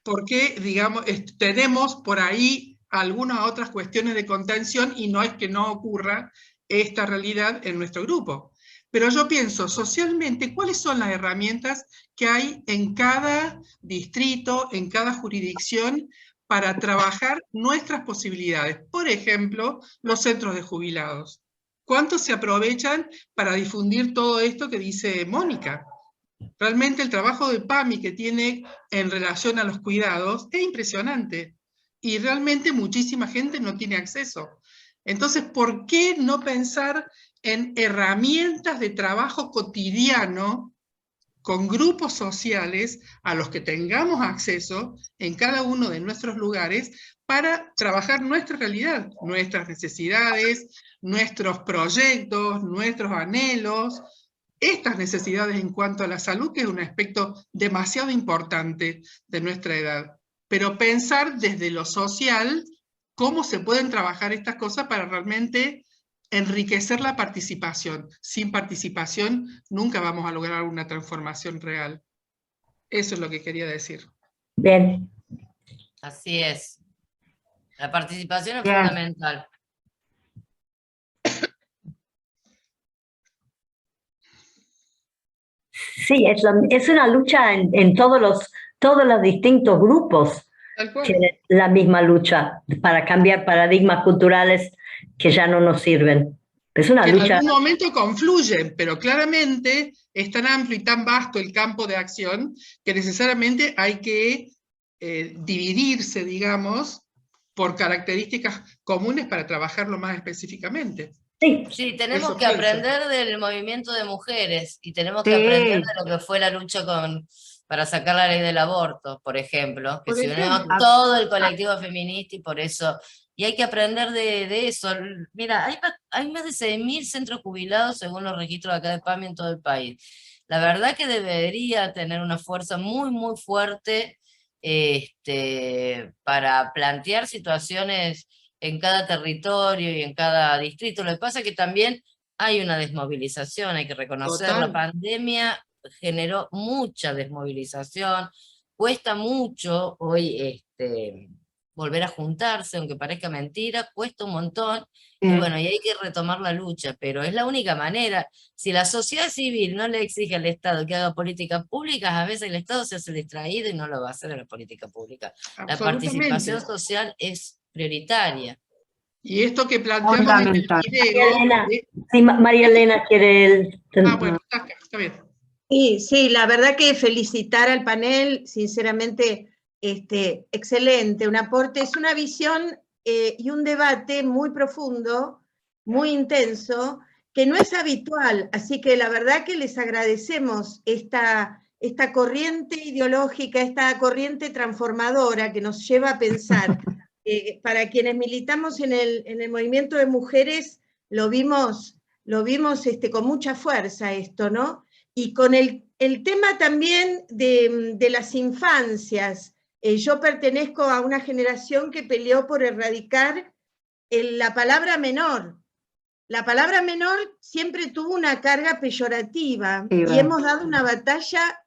porque, digamos, tenemos por ahí algunas otras cuestiones de contención y no es que no ocurra esta realidad en nuestro grupo. Pero yo pienso, socialmente, ¿cuáles son las herramientas que hay en cada distrito, en cada jurisdicción, para trabajar nuestras posibilidades? Por ejemplo, los centros de jubilados. ¿Cuántos se aprovechan para difundir todo esto que dice Mónica? Realmente el trabajo de PAMI que tiene en relación a los cuidados es impresionante. Y realmente muchísima gente no tiene acceso. Entonces, ¿por qué no pensar en herramientas de trabajo cotidiano con grupos sociales a los que tengamos acceso en cada uno de nuestros lugares para trabajar nuestra realidad, nuestras necesidades, nuestros proyectos, nuestros anhelos, estas necesidades en cuanto a la salud, que es un aspecto demasiado importante de nuestra edad? Pero pensar desde lo social cómo se pueden trabajar estas cosas para realmente enriquecer la participación. Sin participación nunca vamos a lograr una transformación real. Eso es lo que quería decir. Bien. Así es. La participación es Bien. fundamental. Sí, es una lucha en todos los distintos grupos. Tienen la misma lucha para cambiar paradigmas culturales que ya no nos sirven. Es una que lucha. en algún momento confluyen, pero claramente es tan amplio y tan vasto el campo de acción que necesariamente hay que dividirse, digamos, por características comunes para trabajarlo más específicamente. Sí, tenemos Eso que pienso. aprender del movimiento de mujeres y tenemos que Sí. aprender de lo que fue la lucha para sacar la ley del aborto, por ejemplo, que Por se unió ejemplo. todo el colectivo feminista y por eso, y hay que aprender de eso. Mira, hay más de 6.000 centros jubilados según los registros de acá de PAMI en todo el país. La verdad que debería tener una fuerza muy, muy fuerte para plantear situaciones en cada territorio y en cada distrito. Lo que pasa es que también hay una desmovilización, hay que reconocer, Total. la pandemia generó mucha desmovilización, cuesta mucho hoy volver a juntarse, aunque parezca mentira, cuesta un montón, y bueno, y hay que retomar la lucha, pero es la única manera. Si la sociedad civil no le exige al Estado que haga políticas públicas, a veces el Estado se hace distraído y no lo va a hacer en la política pública. La participación social es prioritaria. Y esto que planteamos en el María Elena, video, sí, María Elena quiere el... bueno, está bien. Sí, la verdad que felicitar al panel, sinceramente, excelente, un aporte, es una visión y un debate muy profundo, muy intenso, que no es habitual, así que la verdad que les agradecemos esta corriente ideológica, esta corriente transformadora que nos lleva a pensar. Para quienes militamos en el movimiento de mujeres, lo vimos con mucha fuerza esto, ¿no? Y con el tema también de las infancias, Yo pertenezco a una generación que peleó por erradicar la palabra menor. La palabra menor siempre tuvo una carga peyorativa y hemos dado una batalla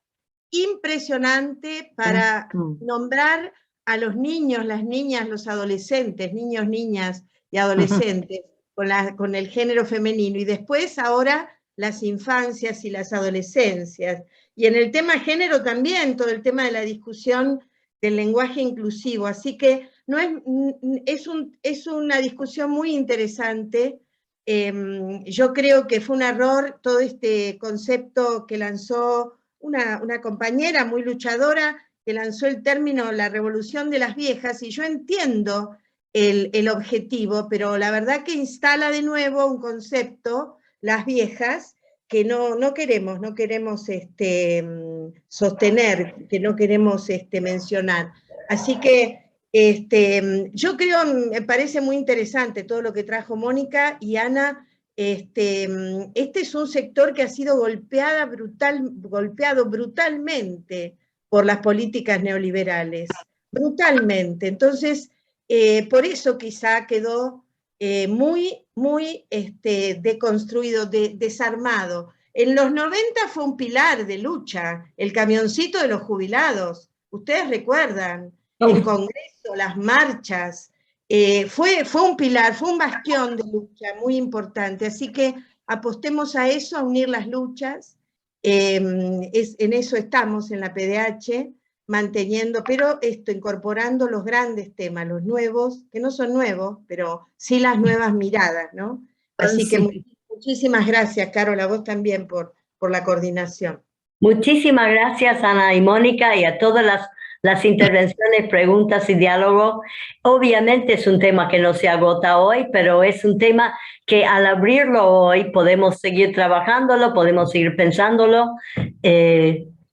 impresionante para nombrar a los niños, las niñas, los adolescentes, niños, niñas y adolescentes con el género femenino, y después ahora las infancias y las adolescencias. Y en el tema género también, todo el tema de la discusión del lenguaje inclusivo. Así que no es una discusión muy interesante. Yo creo que fue un error todo este concepto que lanzó una compañera muy luchadora, que lanzó el término la revolución de las viejas, y yo entiendo el objetivo, pero la verdad que instala de nuevo un concepto, las viejas, que no queremos sostener, que no queremos mencionar. Así que yo creo, me parece muy interesante todo lo que trajo Mónica y Ana. Este es un sector que ha sido golpeado brutalmente por las políticas neoliberales, brutalmente. Entonces, por eso quizá quedó muy deconstruido, desarmado. En los 90 fue un pilar de lucha, el camioncito de los jubilados, ustedes recuerdan, el Congreso, las marchas, fue un pilar, fue un bastión de lucha muy importante, así que apostemos a eso, a unir las luchas, en eso estamos en la PDH, manteniendo, pero incorporando los grandes temas, los nuevos, que no son nuevos, pero sí las nuevas miradas, ¿no? Así que muchísimas gracias, Carol, a vos también por la coordinación. Muchísimas gracias, Ana y Mónica, y a todas las intervenciones, preguntas y diálogos. Obviamente es un tema que no se agota hoy, pero es un tema que al abrirlo hoy podemos seguir trabajándolo, podemos seguir pensándolo,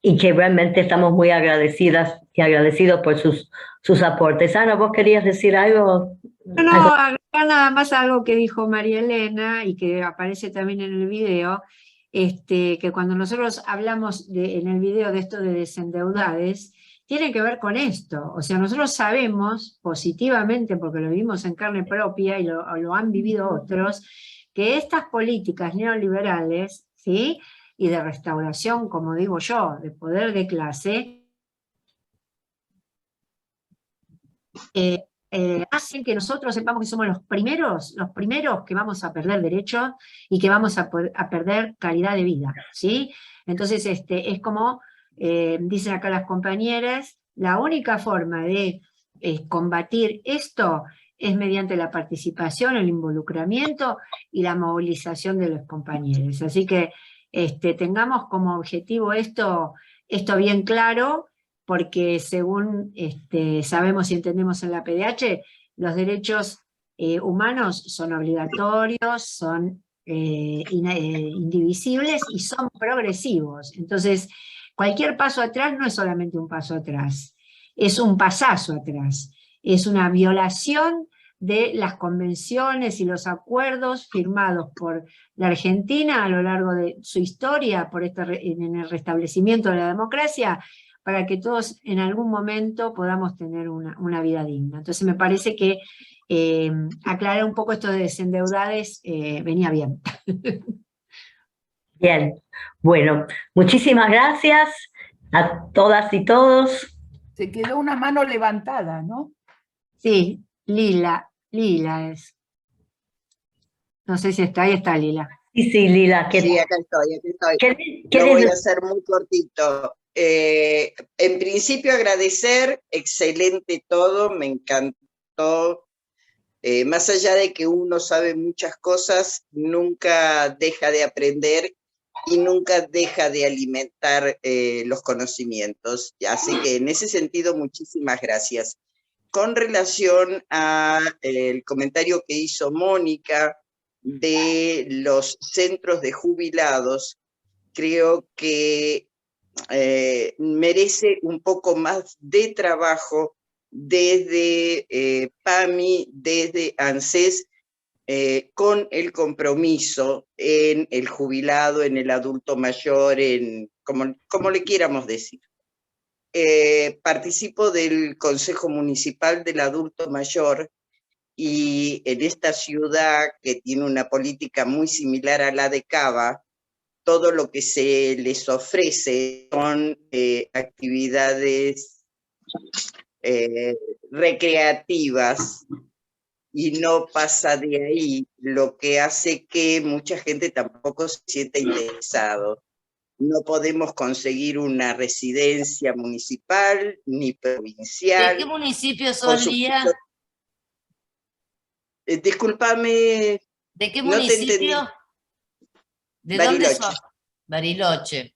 y que realmente estamos muy agradecidas y agradecidos por sus aportes. Ana, ¿vos querías decir algo? No, agregar nada más algo que dijo María Elena y que aparece también en el video, que cuando nosotros hablamos en el video de esto de desendeudades, tiene que ver con esto. O sea, nosotros sabemos positivamente, porque lo vimos en carne propia y lo han vivido otros, que estas políticas neoliberales, ¿sí?, y de restauración, como digo yo, de poder de clase, hacen que nosotros sepamos que somos los primeros que vamos a perder derechos y que vamos a perder calidad de vida, ¿sí? Entonces, es como dicen acá las compañeras, la única forma de combatir esto es mediante la participación, el involucramiento y la movilización de los compañeros. Así que tengamos como objetivo esto bien claro, porque según sabemos y entendemos en la PDH, los derechos humanos son obligatorios, son indivisibles y son progresivos. Entonces, cualquier paso atrás no es solamente un paso atrás, es un pasazo atrás, es una violación de las convenciones y los acuerdos firmados por la Argentina a lo largo de su historia en el restablecimiento de la democracia, para que todos en algún momento podamos tener una vida digna. Entonces me parece que aclarar un poco esto de desendeudades venía bien. Bien, bueno, muchísimas gracias a todas y todos. Se quedó una mano levantada, ¿no? Sí, Lila es. No sé si está ahí, está Lila. Sí, Lila. Sí, acá estoy. Lo voy a hacer muy cortito. En principio agradecer, excelente todo, me encantó. Más allá de que uno sabe muchas cosas, nunca deja de aprender y nunca deja de alimentar los conocimientos. Así que en ese sentido, muchísimas gracias. Con relación al comentario que hizo Mónica de los centros de jubilados, creo que merece un poco más de trabajo desde PAMI, desde ANSES, con el compromiso en el jubilado, en el adulto mayor, como le quieramos decir. participo del Consejo Municipal del Adulto Mayor, y en esta ciudad que tiene una política muy similar a la de Cava, todo lo que se les ofrece son actividades recreativas, y no pasa de ahí, lo que hace que mucha gente tampoco se sienta interesado. No podemos conseguir una residencia municipal ni provincial. ¿De qué municipio son, Lía? Discúlpame. ¿De qué no te entendí. municipio? ¿De dónde sos? Bariloche.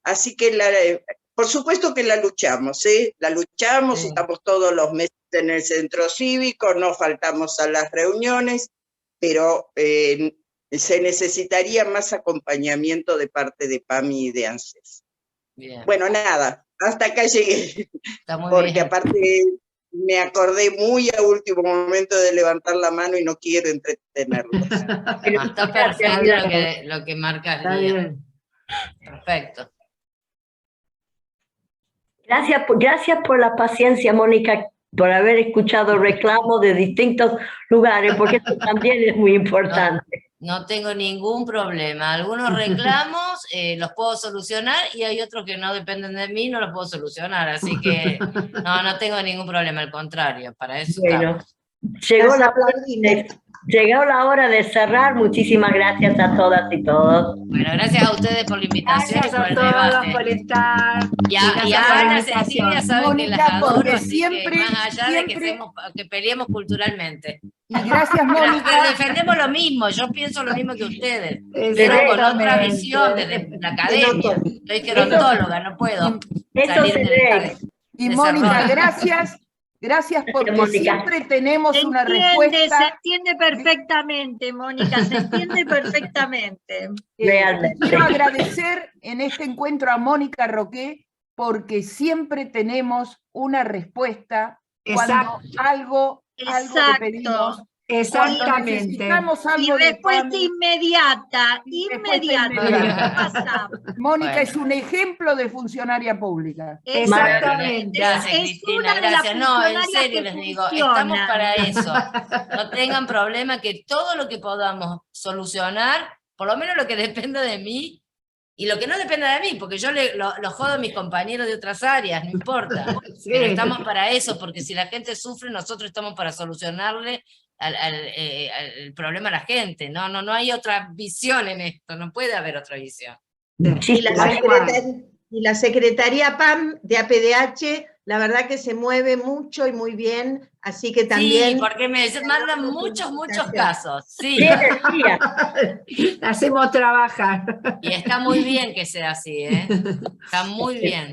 Así que por supuesto que la luchamos, ¿eh? La luchamos, sí. Estamos todos los meses en el centro cívico, no faltamos a las reuniones, pero se necesitaría más acompañamiento de parte de PAMI y de ANSES. Bien. Bueno, nada, hasta acá llegué, porque bien. Aparte me acordé muy a último momento de levantar la mano y no quiero entretenerlos. Está perfecto lo que marcas, Lía. Perfecto. Gracias por la paciencia, Mónica, por haber escuchado reclamos de distintos lugares, porque esto también es muy importante. No tengo ningún problema. Algunos reclamos los puedo solucionar y hay otros que no dependen de mí, no los puedo solucionar. Así que no tengo ningún problema, al contrario, para eso estamos. Llegó la hora de cerrar. Muchísimas gracias a todas y todos. Bueno, gracias a ustedes por la invitación. Gracias a todos por estar. Y a Ana Cecilia saben Mónica, que las adoro, porque así siempre, que más allá de que peleemos culturalmente. Y gracias, Mónica. Defendemos lo mismo, yo pienso lo mismo que ustedes, pero con otra visión desde la academia. Soy gerontóloga, no puedo salir de Y Mónica, gracias porque siempre tenemos una respuesta. Se entiende perfectamente, Mónica, se entiende perfectamente. Realmente. Quiero agradecer en este encuentro a Mónica Roqué porque siempre tenemos una respuesta cuando algo le pedimos. Exactamente. Y respuesta inmediata. Mónica es un ejemplo de funcionaria pública. Exactamente. Gracias, Cristina, gracias. No, en serio les digo, estamos para eso. No tengan problema, que todo lo que podamos solucionar, por lo menos lo que dependa de mí, y lo que no dependa de mí, porque yo lo jodo a mis compañeros de otras áreas, no importa. Sí. Pero estamos para eso, porque si la gente sufre, nosotros estamos para solucionarle el problema a la gente. No hay otra visión en esto, no puede haber otra visión. Y la Secretaría PAM de APDH, la verdad que se mueve mucho y muy bien, así que también... Sí, porque me mandan muchos casos. Sí. Hacemos trabajar. Y está muy bien que sea así, ¿eh? Está muy bien.